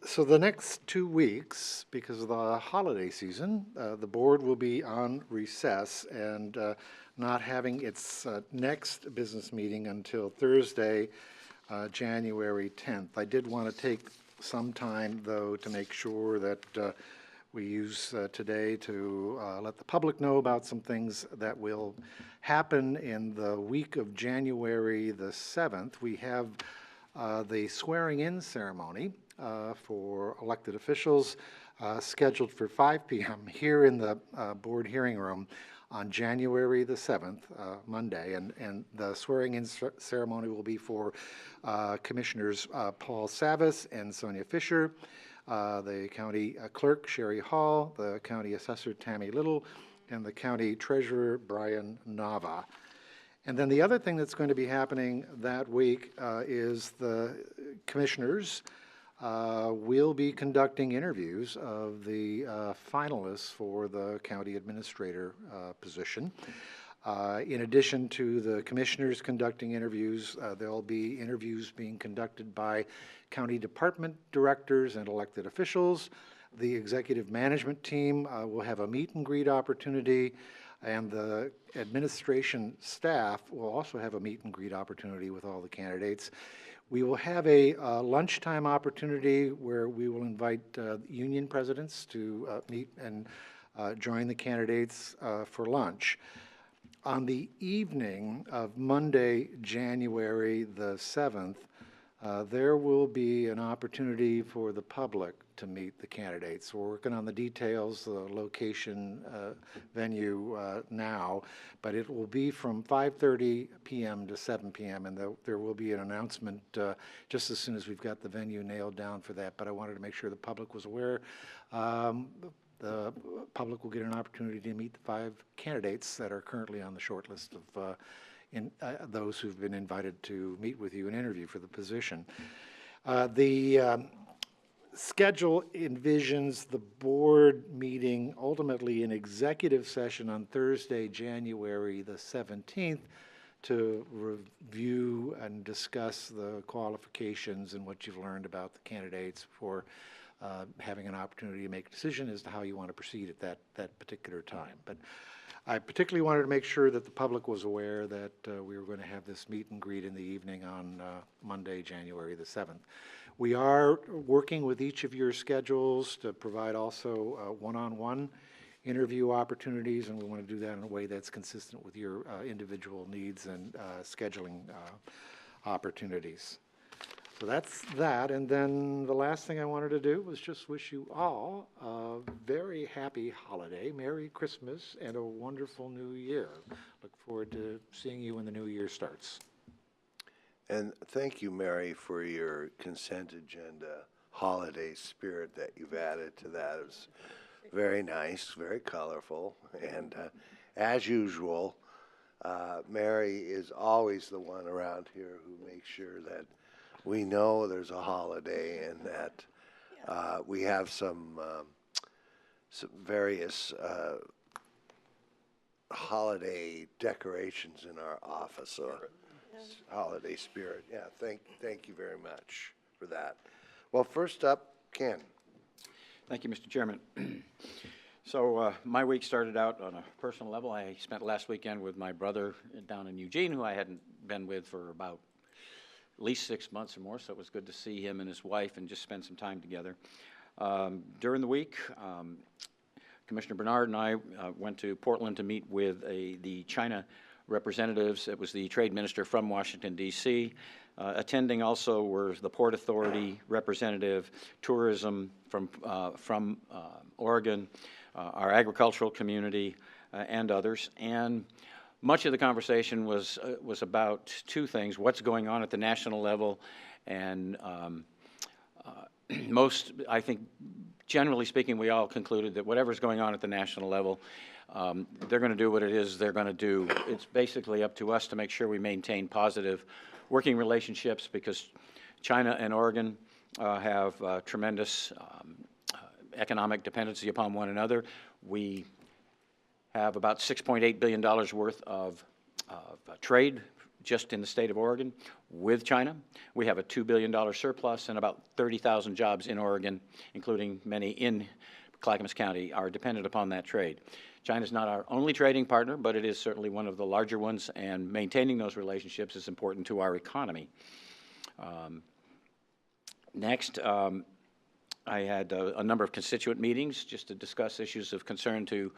S3: so the next 2 weeks, because of the holiday season, the board will be on recess and not having its next business meeting until Thursday, January 10th. I did want to take some time, though, to make sure that we use today to let the public know about some things that will happen in the week of January the 7th. We have the swearing-in ceremony for elected officials scheduled for 5 p.m. here in the board hearing room on January the 7th, Monday, and the swearing-in ceremony will be for Commissioners Paul Savas and Sonia Fisher, the county clerk Sherry Hall, the county assessor Tammy Little, and the county treasurer Brian Nava. And then the other thing that's going to be happening that week is the commissioners will be conducting interviews of the finalists for the county administrator position. In addition to the commissioners conducting interviews, there'll be interviews being conducted by county department directors and elected officials. The executive management team will have a meet and greet opportunity, and the administration staff will also have a meet and greet opportunity with all the candidates. We will have a lunchtime opportunity where we will invite union presidents to meet and join the candidates for lunch. On the evening of Monday, January the 7th, there will be an opportunity for the public to meet the candidates. We're working on the details, the location, venue now, but it will be from 5:30 p.m. to 7 p.m. and there will be an announcement just as soon as we've got the venue nailed down for that. But I wanted to make sure the public was aware. The public will get an opportunity to meet the 5 candidates that are currently on the short list of those who've been invited to meet with you and interview for the position. The schedule envisions the board meeting ultimately in executive session on Thursday, January the 17th, to review and discuss the qualifications and what you've learned about the candidates for having an opportunity to make a decision as to how you want to proceed at that particular time. But I particularly wanted to make sure that the public was aware that we were going to have this meet and greet in the evening on Monday, January the 7th. We are working with each of your schedules to provide also one-on-one interview opportunities, and we want to do that in a way that's consistent with your individual needs and scheduling opportunities. So that's that, and then the last thing I wanted to do was just wish you all a very happy holiday, Merry Christmas, and a wonderful New Year. Look forward to seeing you when the new year starts.
S2: And thank you, Mary, for your consent agenda holiday spirit that you've added to that. It's very nice, very colorful, and as usual, Mary is always the one around here who makes sure that we know there's a holiday and that we have some various holiday decorations in our office. So, holiday spirit. Yeah, thank you very much for that. Well, first up, Ken.
S5: Thank you, Mr. Chairman. So my week started out on a personal level. I spent last weekend with my brother down in Eugene, who I hadn't been with for about at least 6 months or more, so it was good to see him and his wife and just spend some time together. During the week, Commissioner Bernard and I went to Portland to meet with the China representatives. It was the trade minister from Washington, D.C. Attending also were the Port Authority representative, tourism from Oregon, our agricultural community, and others. And much of the conversation was about two things: what's going on at the national level, and most, I think, generally speaking, we all concluded that whatever's going on at the national level, they're going to do what it is they're going to do. It's basically up to us to make sure we maintain positive working relationships, because China and Oregon have tremendous economic dependency upon one another. We have about $6.8 billion worth of trade just in the state of Oregon with China. We have a $2 billion surplus, and about 30,000 jobs in Oregon, including many in Clackamas County, are dependent upon that trade. China's not our only trading partner, but it is certainly one of the larger ones, and maintaining those relationships is important to our economy. Next, I had a number of constituent meetings just to discuss issues of concern to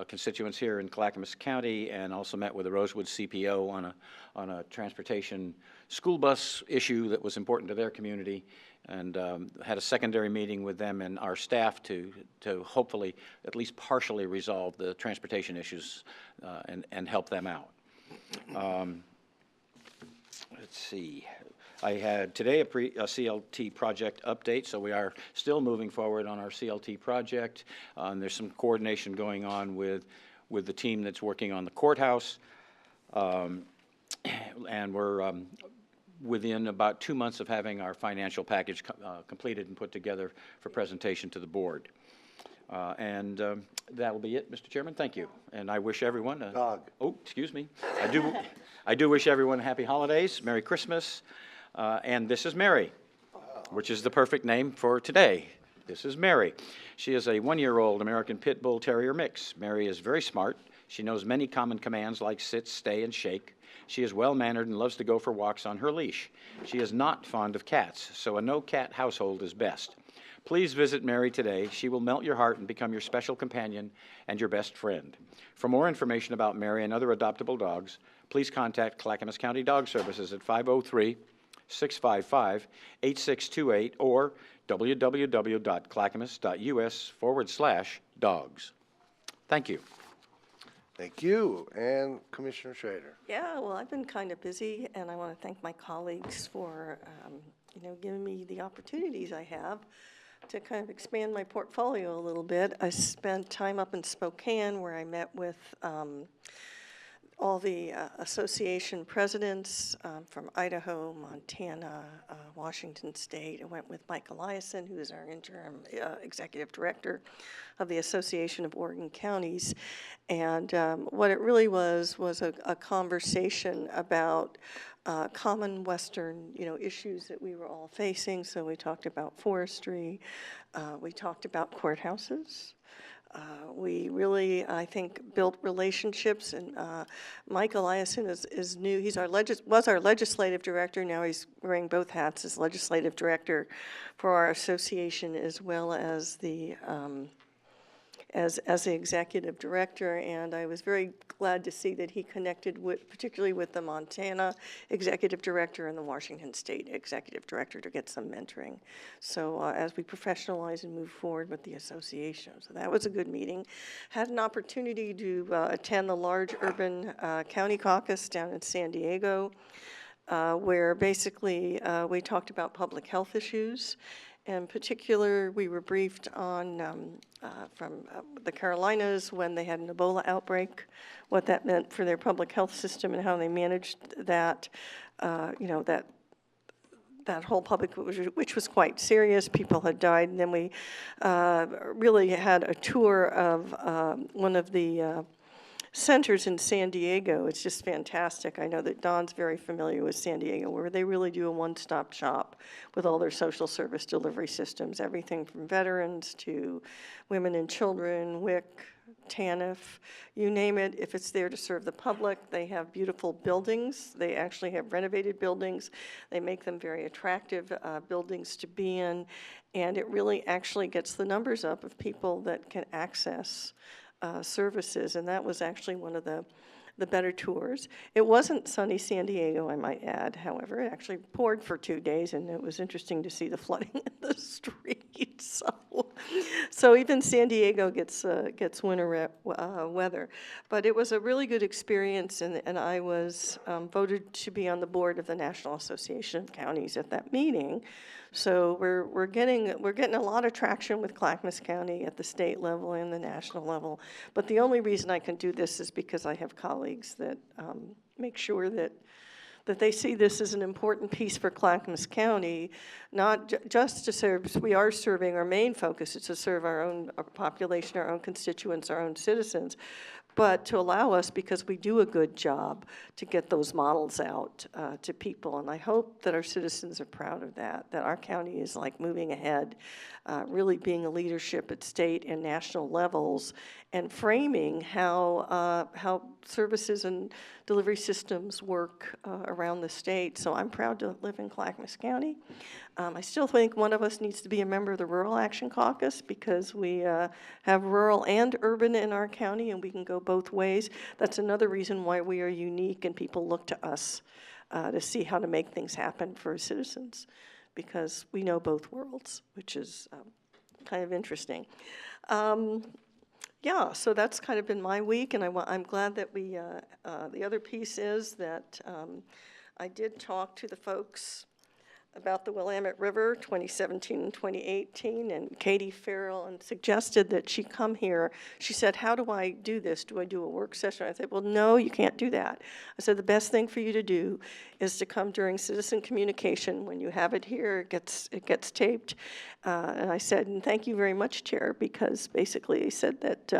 S5: constituents here in Clackamas County, and also met with the Rosewood CPO on a transportation school bus issue that was important to their community, and had a secondary meeting with them and our staff to hopefully at least partially resolve the transportation issues and help them out. Let's see. I had today a CLT project update, so we are still moving forward on our CLT project. There's some coordination going on with the team that's working on the courthouse, and we're within about 2 months of having our financial package completed and put together for presentation to the board. And that'll be it, Mr. Chairman. Thank you. And I wish everyone oh, excuse me. I do wish everyone happy holidays, Merry Christmas. And this is Mary, which is the perfect name for today. This is Mary. She is a 1-year-old American Pit Bull Terrier mix. Mary is very smart. She knows many common commands like sit, stay, and shake. She is well-mannered and loves to go for walks on her leash. She is not fond of cats, so a no-cat household is best. Please visit Mary today. She will melt your heart and become your special companion and your best friend. For more information about Mary and other adoptable dogs, please contact Clackamas County Dog Services at 503-655-8628 or www.clackamas.us/dogs. Thank you.
S2: Thank you. And Commissioner Schrader.
S7: Yeah, well, I've been kind of busy, and I want to thank my colleagues for, giving me the opportunities I have to kind of expand my portfolio a little bit. I spent time up in Spokane, where I met with all the association presidents from Idaho, Montana, Washington State. I went with Mike Eliason, who is our interim executive director of the Association of Oregon Counties. And what it really was a conversation about common Western, issues that we were all facing. So we talked about forestry, we talked about courthouses. We really, I think, built relationships, and Mike Eliason is new. He's was our legislative director. Now he's wearing both hats as legislative director for our association, as well as the as the executive director. And I was very glad to see that he connected particularly with the Montana executive director and the Washington State executive director to get some mentoring. So as we professionalize and move forward with the association. So that was a good meeting. Had an opportunity to attend the large urban county caucus down in San Diego, where basically we talked about public health issues. In particular, we were briefed on, from the Carolinas when they had an Ebola outbreak, what that meant for their public health system and how they managed that, that whole public, which was quite serious. People had died. And then we really had a tour of one of the centers in San Diego. It's just fantastic. I know that Don's very familiar with San Diego, where they really do a one-stop shop with all their social service delivery systems, everything from veterans to women and children, WIC, TANF, you name it. If it's there to serve the public, they have beautiful buildings. They actually have renovated buildings. They make them very attractive buildings to be in, and it really actually gets the numbers up of people that can access services, and that was actually one of the better tours. It wasn't sunny San Diego, I might add, however. It actually poured for 2 days, and it was interesting to see the flooding in the streets. So even San Diego gets winter weather. But it was a really good experience, and I was voted to be on the board of the National Association of Counties at that meeting. So we're getting a lot of traction with Clackamas County at the state level and the national level. But the only reason I can do this is because I have colleagues that make sure that they see this as an important piece for Clackamas County, not just to serve. We are serving, our main focus is to serve our own population, our own constituents, our own citizens, but to allow us, because we do a good job, to get those models out to people. And I hope that our citizens are proud of that our county is like moving ahead, really being a leadership at state and national levels, and framing how services and delivery systems work around the state. So I'm proud to live in Clackamas County. I still think one of us needs to be a member of the Rural Action Caucus, because we have rural and urban in our county, and we can go both ways. That's another reason why we are unique, and people look to us to see how to make things happen for citizens, because we know both worlds, which is kind of interesting. Yeah, so that's kind of been my week, and I'm glad that we, the other piece is that I did talk to the folks about the Willamette River 2017 and 2018, and Katie Farrell, and suggested that she come here. She said, how do I do this? Do I do a work session? I said, well, no, you can't do that. I said, the best thing for you to do is to come during citizen communication. When you have it here, it gets taped. And I said, and thank you very much, Chair, because basically he said that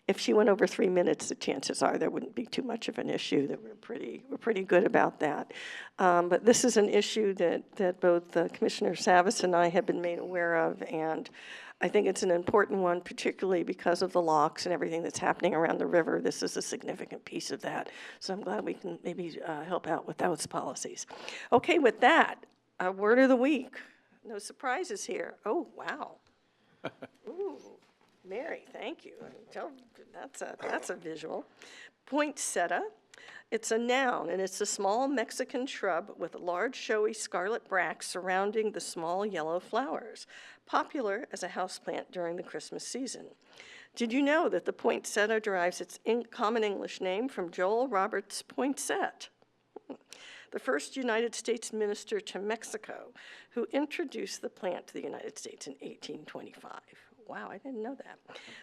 S7: if she went over 3 minutes, the chances are there wouldn't be too much of an issue, that we're pretty good about that. But this is an issue that both Commissioner Savas and I have been made aware of, and I think it's an important one, particularly because of the locks and everything that's happening around the river. This is a significant piece of that. So I'm glad we can maybe help out with those policies. Okay, with that, word of the week. No surprises here. Oh, wow. Ooh, Mary, thank you. That's a visual. Poinsettia. It's a noun, and it's a small Mexican shrub with large, showy scarlet bracts surrounding the small yellow flowers, popular as a houseplant during the Christmas season. Did you know that the poinsettia derives its common English name from Joel Roberts Poinsett, the first United States minister to Mexico, who introduced the plant to the United States in 1825? Wow, I didn't know that.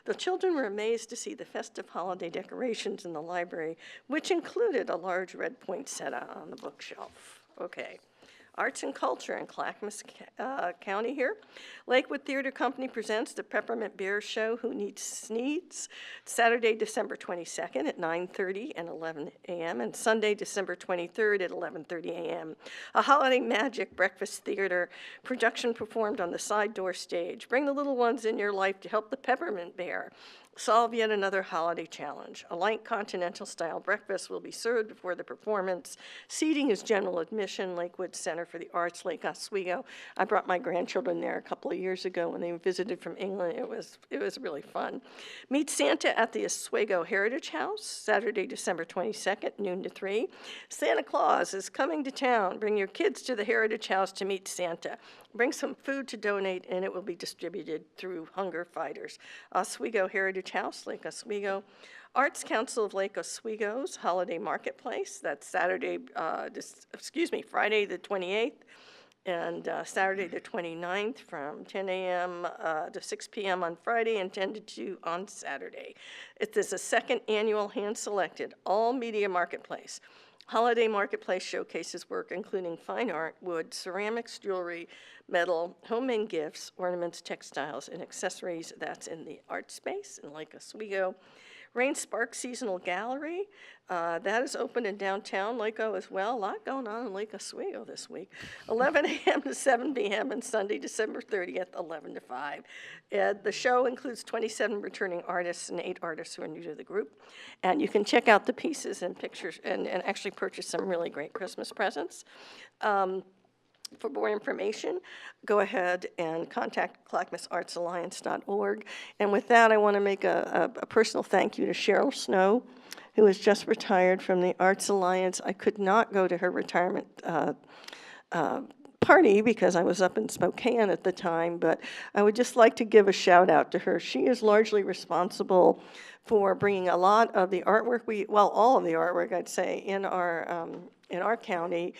S7: The children were amazed to see the festive holiday decorations in the library, which included a large red poinsettia on the bookshelf. Okay. Arts and culture in Clackamas County here. Lakewood Theater Company presents the Peppermint Bear Show, Who Needs Sneeds, Saturday, December 22nd at 9:30 and 11 a.m., and Sunday, December 23rd at 11:30 a.m. A holiday magic breakfast theater production performed on the side door stage. Bring the little ones in your life to help the Peppermint Bear solve yet another holiday challenge. A light continental-style breakfast will be served before the performance. Seating is general admission. Lakewood Center for the Arts, Lake Oswego. I brought my grandchildren there a couple of years ago when they visited from England. It was really fun. Meet Santa at the Oswego Heritage House, Saturday, December 22nd, noon to 3. Santa Claus is coming to town. Bring your kids to the Heritage House to meet Santa. Bring some food to donate, and it will be distributed through Hunger Fighters. Oswego Heritage House, Lake Oswego. Arts Council of Lake Oswego's Holiday Marketplace. That's Friday the 28th. and Saturday the 29th from 10 a.m. To 6 p.m. on Friday and 10 to 2 on Saturday. It is a second annual hand-selected all-media marketplace. Holiday marketplace showcases work including fine art, wood, ceramics, jewelry, metal, homemade gifts, ornaments, textiles, and accessories. That's in the art space in Lake Oswego. Rain Spark Seasonal Gallery, that is open in downtown Lakeo as well. A lot going on in Lake Oswego this week. 11 a.m. to 7 p.m. and Sunday, December 30th, 11 to 5. The show includes 27 returning artists and 8 artists who are new to the group. And you can check out the pieces and pictures and actually purchase some really great Christmas presents. For more information, go ahead and contact clackamusartsalliance.org. And with that, I want to make a personal thank you to Cheryl Snow, who has just retired from the Arts Alliance. I could not go to her retirement party because I was up in Spokane at the time, but I would just like to give a shout out to her. She is largely responsible for bringing a lot of the artwork, all of the artwork, I'd say, in our county,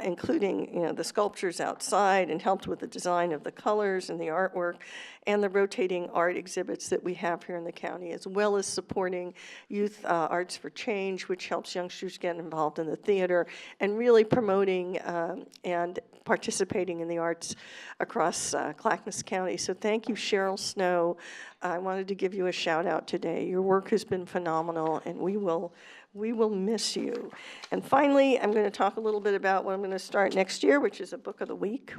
S7: including the sculptures outside, and helped with the design of the colors and the artwork and the rotating art exhibits that we have here in the county, as well as supporting Youth Arts for Change, which helps youngsters get involved in the theater, and really promoting and participating in the arts across Clackamas County. So thank you, Cheryl Snow. I wanted to give you a shout out today. Your work has been phenomenal, and we will miss you. And finally, I'm going to talk a little bit about what I'm going to start next year, which is a book of the week.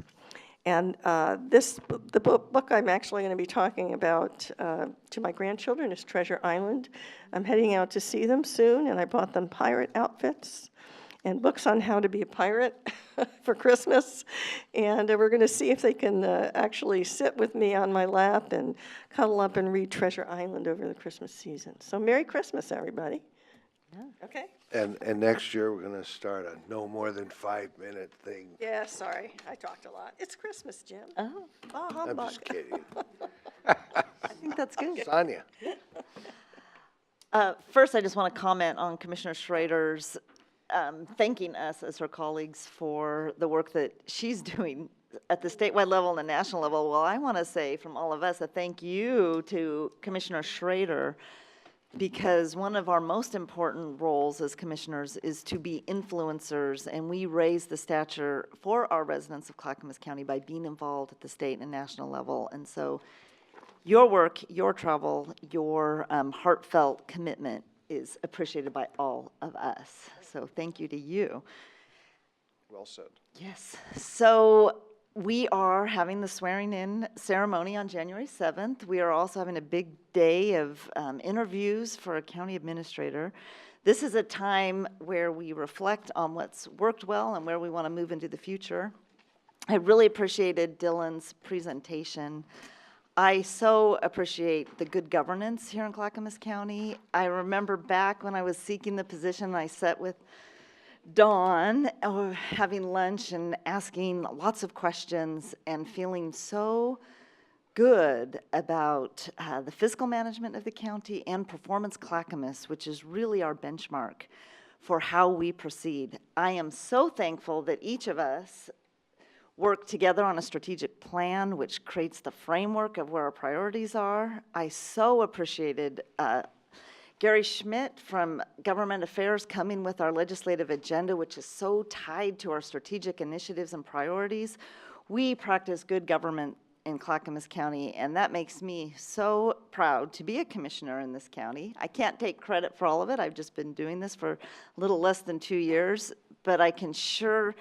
S7: And the book I'm actually going to be talking about to my grandchildren is Treasure Island. I'm heading out to see them soon, and I bought them pirate outfits and books on how to be a pirate for Christmas. And we're going to see if they can actually sit with me on my lap and cuddle up and read Treasure Island over the Christmas season. So Merry Christmas, everybody. Yeah. Okay.
S2: And next year, we're going to start a no more than 5-minute thing.
S7: Yeah, sorry. I talked a lot. It's Christmas, Jim.
S1: Oh,
S2: I'm just kidding.
S1: I think that's good.
S2: Sonia?
S1: First, I just want to comment on Commissioner Schrader's thanking us as her colleagues for the work that she's doing at the statewide level and the national level. Well, I want to say from all of us a thank you to Commissioner Schrader, because one of our most important roles as commissioners is to be influencers, and we raise the stature for our residents of Clackamas County by being involved at the state and national level. And so your work, your travel, your heartfelt commitment is appreciated by all of us. So thank you to you.
S6: Well said.
S1: Yes. So we are having the swearing-in ceremony on January 7th. We are also having a big day of interviews for a county administrator. This is a time where we reflect on what's worked well and where we want to move into the future. I really appreciated Dylan's presentation. I so appreciate the good governance here in Clackamas County. I remember back when I was seeking the position, I sat with Dawn, having lunch and asking lots of questions and feeling so good about the fiscal management of the county and Performance Clackamas, which is really our benchmark for how we proceed. I am so thankful that each of us work together on a strategic plan which creates the framework of where our priorities are. I so appreciated Gary Schmidt from Government Affairs coming with our legislative agenda, which is so tied to our strategic initiatives and priorities. We practice good government in Clackamas County, and that makes me so proud to be a commissioner in this county. I can't take credit for all of it. I've just been doing this for a little less than 2 years, but I can sure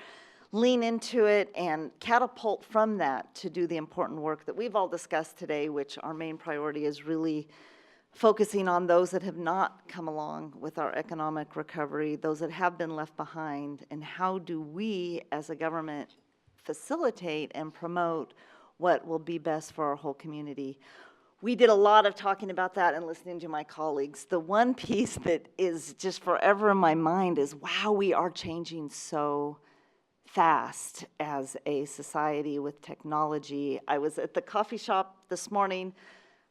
S1: lean into it and catapult from that to do the important work that we've all discussed today, which our main priority is really focusing on those that have not come along with our economic recovery, those that have been left behind, and how do we as a government facilitate and promote what will be best for our whole community. We did a lot of talking about that and listening to my colleagues. The one piece that is just forever in my mind is, wow, we are changing so fast as a society with technology. I was at the coffee shop this morning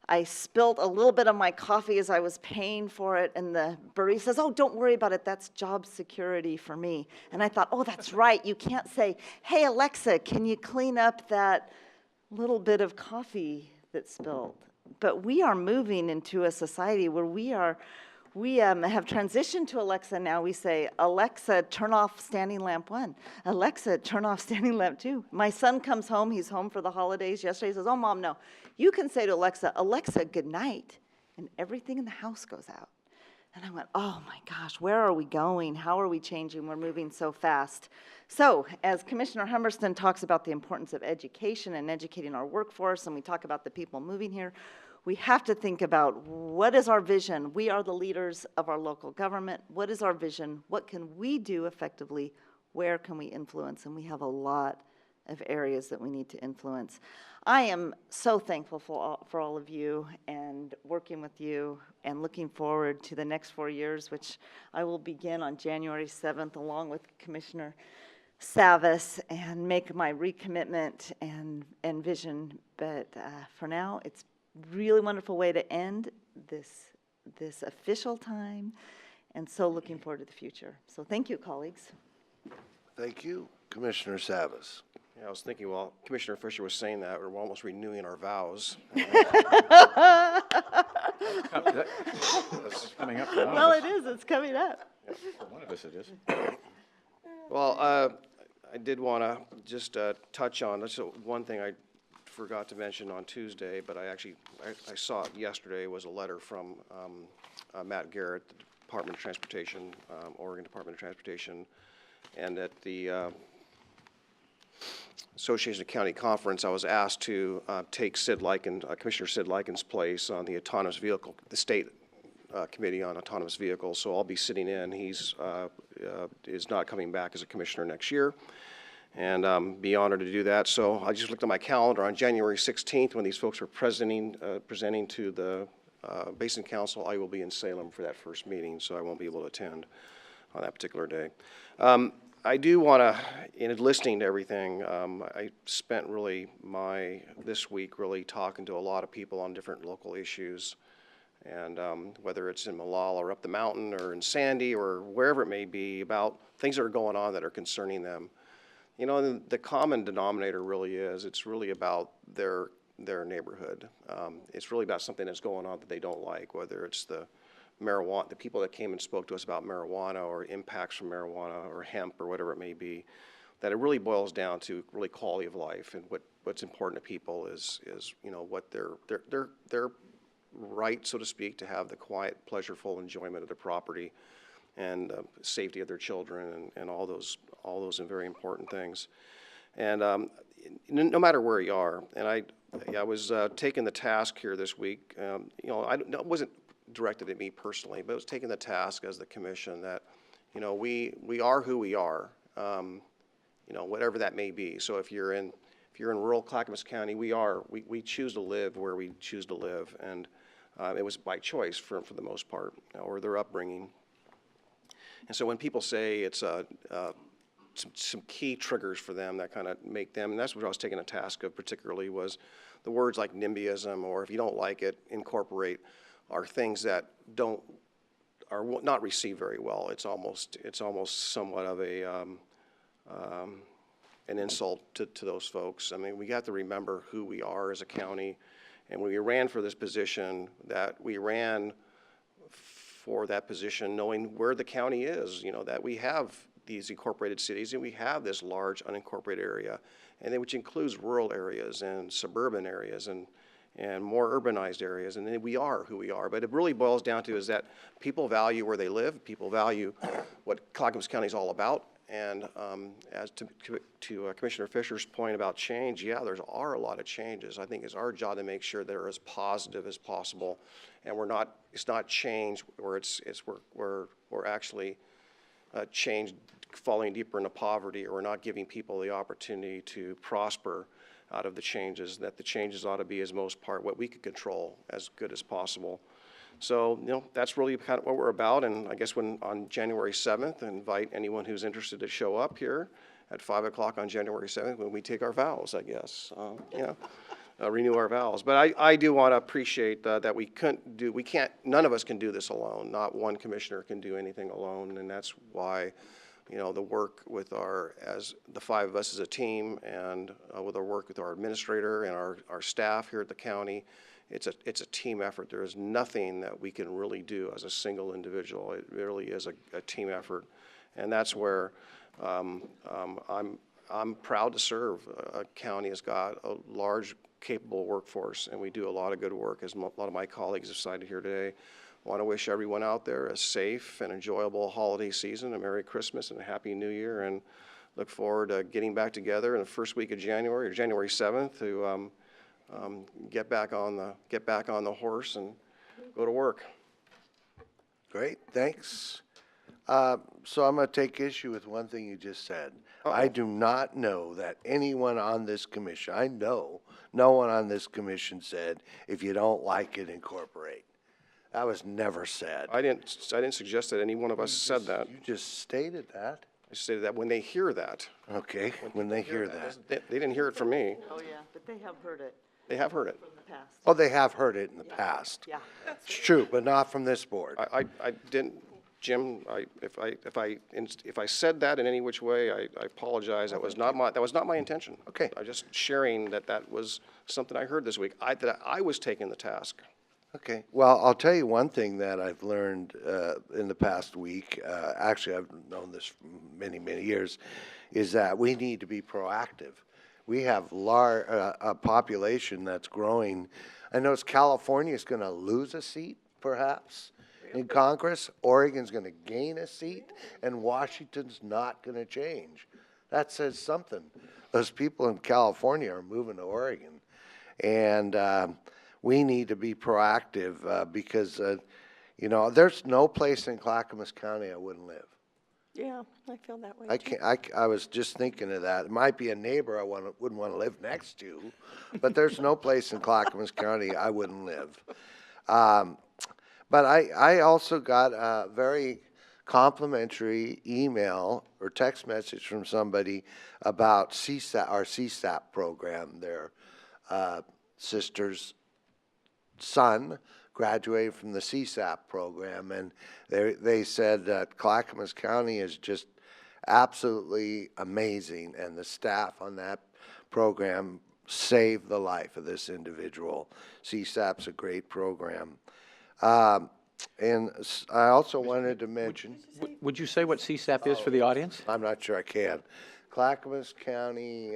S1: I spilled a little bit of my coffee as I was paying for it, and the barista says, oh, don't worry about it, that's job security for me. And I thought, oh, that's right, you can't say, hey, Alexa, can you clean up that little bit of coffee that spilled? But we are moving into a society where we have transitioned to Alexa now. We say, Alexa, turn off standing lamp 1. Alexa, turn off standing lamp 2. My son comes home. He's home for the holidays yesterday. He says, oh, Mom, no. You can say to Alexa, Alexa, good night. And everything in the house goes out. And I went, oh, my gosh, where are we going? How are we changing? We're moving so fast. So as Commissioner Humberston talks about the importance of education and educating our workforce, and we talk about the people moving here, we have to think about what is our vision. We are the leaders of our local government. What is our vision? What can we do effectively? Where can we influence? And we have a lot of areas that we need to influence. I am so thankful for all of you and working with you and looking forward to the next 4 years, which I will begin on January 7th along with Commissioner Savas and make my recommitment and vision. But for now, it's really wonderful way to end this official time, and so looking forward to the future. So thank you, colleagues.
S2: Thank you, Commissioner Savas.
S6: Yeah, I was thinking, while Commissioner Fisher was saying that, we're almost renewing our vows.
S5: That's coming up for one
S1: Well,
S5: of us.
S1: it is. It's coming up.
S5: For one of us it is.
S6: Well, I did want to just touch on, so one thing I forgot to mention on Tuesday, but I saw it yesterday, was a letter from Matt Garrett, the Department of Transportation, Oregon Department of Transportation, and at the Association of County Conference, I was asked to take Commissioner Sid Liken's place on the autonomous vehicle, the state committee on autonomous vehicles. So I'll be sitting in. He's is not coming back as a commissioner next year, and be honored to do that. So I just looked at my calendar on January 16th when these folks are presenting to the Basin Council. I will be in Salem for that first meeting, so I won't be able to attend on that particular day. I do want to, in listening to everything, I spent really this week really talking to a lot of people on different local issues, and whether it's in Malala or up the mountain or in Sandy or wherever it may be, about things that are going on that are concerning them. You know, the common denominator really is, it's really about their neighborhood. It's really about something that's going on that they don't like, whether it's the marijuana, the people that came and spoke to us about marijuana or impacts from marijuana or hemp or whatever it may be, that it really boils down to really quality of life, and what's important to people is you know, what their right, so to speak, to have the quiet, pleasureful enjoyment of their property and safety of their children and all those very important things. And no matter where you are, and I was taking the task here this week, you know, it wasn't directed at me personally, but it was taking the task as the commission that, you know, we are who we are, you know, whatever that may be. So if you're in rural Clackamas County, we choose to live where we choose to live, and it was by choice for the most part, or their upbringing. And so when people say it's some key triggers for them that kind of make them, and that's what I was taking a task of particularly, was the words like NIMBYism, or if you don't like it, incorporate, are things that are not received very well. It's almost somewhat of an insult to those folks. I mean, we have to remember who we are as a county, and when we ran for this position, that we ran for that position knowing where the county is, you know, that we have these incorporated cities and we have this large unincorporated area, and then which includes rural areas and suburban areas and more urbanized areas, and then we are who we are. But it really boils down to is that people value where they live, people value what Clackamas County is all about, and as to Commissioner Fisher's point about change, yeah, there are a lot of changes. I think it's our job to make sure they're as positive as possible, and it's not change where we're actually change falling deeper into poverty, or we're not giving people the opportunity to prosper out of the changes, that the changes ought to be, as most part, what we could control as good as possible. So, you know, that's really kind of what we're about, and I guess on January 7th, I invite anyone who's interested to show up here at 5 o'clock on January 7th when we take our vows, I guess. Yeah. renew our vows. But I do want to appreciate that none of us can do this alone. Not one commissioner can do anything alone, and that's why, the work with as the five of us as a team, and with our work with our administrator and our staff here at the county, it's a team effort. There is nothing that we can really do as a single individual. It really is a team effort, and that's where I'm proud to serve. A county has got a large, capable workforce, and we do a lot of good work, as a lot of my colleagues have cited here today. I want to wish everyone out there a safe and enjoyable holiday season, a Merry Christmas and a Happy New Year, and look forward to getting back together in the first week of January, or January 7th, to get back on the horse and go to work.
S2: Great, thanks. So I'm going to take issue with one thing you just said. I do not know that anyone on this commission, I know no one on this commission said, if you don't like it, incorporate. That was never said.
S6: I didn't suggest that any one of us said that.
S2: You just stated that.
S6: I stated that when they hear that.
S2: Okay, when they hear that.
S6: They didn't hear it from me.
S1: Oh, yeah, but they have heard it
S6: They have heard it.
S1: from the past.
S2: Oh, they have heard it in the past.
S1: Yeah.
S2: It's true, but not from this board.
S6: I didn't, Jim, if I said that in any which way, I apologize. That was not my intention.
S2: Okay.
S6: I'm just sharing that was something I heard this week. That I was taking the task.
S2: Okay, well, I'll tell you one thing that I've learned in the past week, actually I've known this for many, many years, is that we need to be proactive. We have a population that's growing. I know California is going to lose a seat, perhaps, in Congress. Oregon's going to gain a seat, and Washington's not going to change. That says something. Those people in California are moving to Oregon, and we need to be proactive because, there's no place in Clackamas County I wouldn't live.
S7: Yeah, I feel that way too.
S2: I was just thinking of that. It might be a neighbor I wouldn't want to live next to, but there's no place in Clackamas County I wouldn't live. But I also got a very complimentary email or text message from somebody about our CSAP program. Their sister's son graduated from the CSAP program, and they said that Clackamas County is just absolutely amazing, and the staff on that program saved the life of this individual. CSAP's a great program. And I also wanted to mention...
S5: Would you say what CSAP is for the audience?
S2: I'm not sure I can. Clackamas County,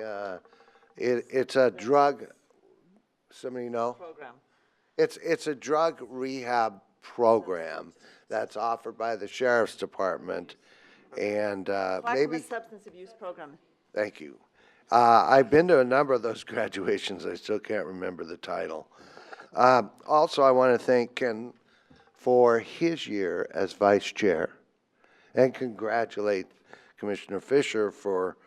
S2: it's a drug, somebody know?
S1: Program.
S2: It's a drug rehab program that's offered by the Sheriff's Department, and maybe...
S1: Clackamas Substance Abuse Program.
S2: Thank you. I've been to a number of those graduations. I still can't remember the title. Also, I want to thank Ken for his year as vice chair, and congratulate Commissioner Fisher for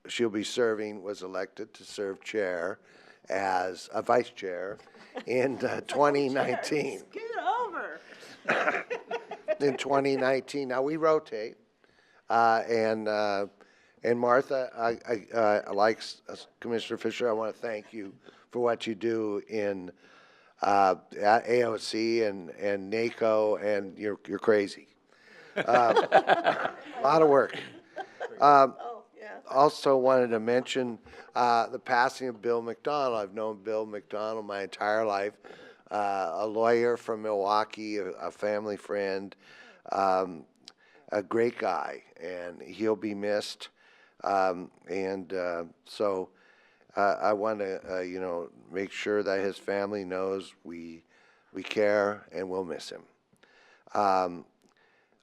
S2: she'll be was elected to serve chair as a vice chair in 2019.
S1: Get over.
S2: In 2019. Now we rotate, and Martha, I like Commissioner Fisher. I want to thank you for what you do in at AOC and NACO, and you're crazy. A lot of work. Also wanted to mention the passing of Bill McDonald. I've known Bill McDonald my entire life, a lawyer from Milwaukee, a family friend, a great guy, and he'll be missed. So I want to, make sure that his family knows we care and we'll miss him.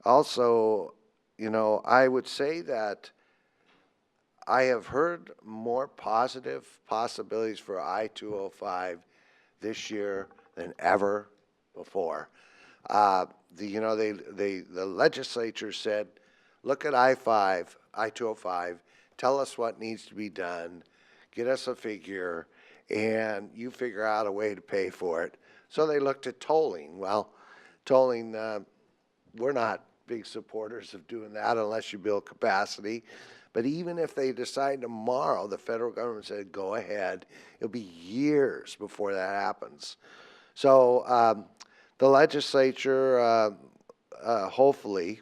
S2: Also, I would say that I have heard more positive possibilities for I-205 this year than ever before. The legislature said, look at I-205, tell us what needs to be done, get us a figure, and you figure out a way to pay for it. So they looked at tolling. Well, tolling, we're not big supporters of doing that unless you build capacity. But even if they decide tomorrow, the federal government said, go ahead, it'll be years before that happens. So the legislature hopefully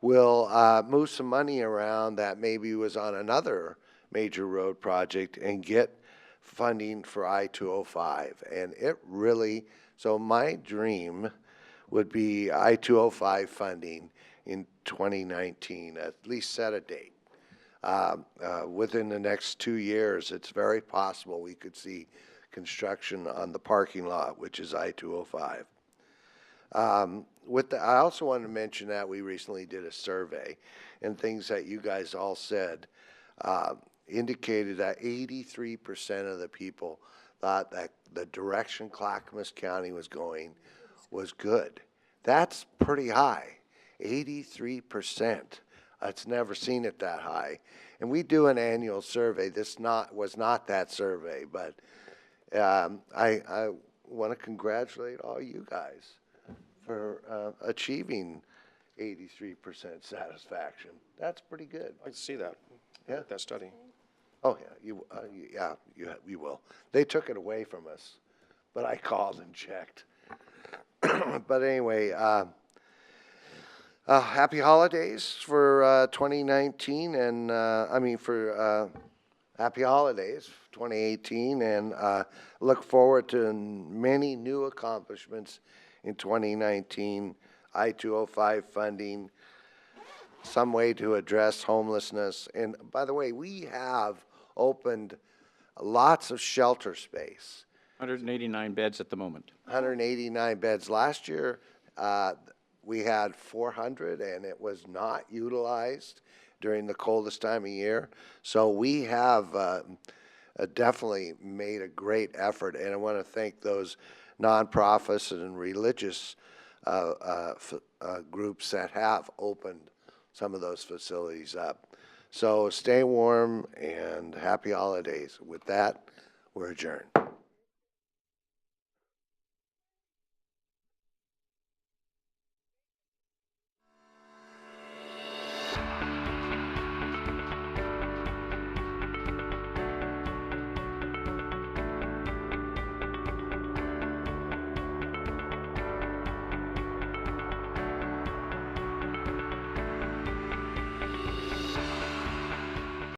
S2: will move some money around that maybe was on another major road project and get funding for I-205. And it really, so my dream would be I-205 funding in 2019, at least set a date. Within the next 2 years, it's very possible we could see construction on the parking lot, which is I-205. I also wanted to mention that we recently did a survey, and things that you guys all said indicated that 83% of the people thought that the direction Clackamas County was going was good. That's pretty high, 83%. It's never seen it that high. And we do an annual survey. This was not that survey, but I want to congratulate all you guys for achieving 83% satisfaction. That's pretty good.
S6: I'd like to see that.
S2: Yeah.
S6: That study.
S2: Oh, yeah, you will. They took it away from us, but I called and checked. But anyway, happy holidays for 2019, and happy holidays 2018, and look forward to many new accomplishments in 2019. I-205 funding, some way to address homelessness. And by the way, we have opened lots of shelter space.
S5: 189 beds at the moment.
S2: 189 beds. Last year, we had 400, and it was not utilized during the coldest time of year. So we have definitely made a great effort, and I want to thank those nonprofits and religious groups that have opened some of those facilities up. So stay warm and happy holidays. With that, we're adjourned.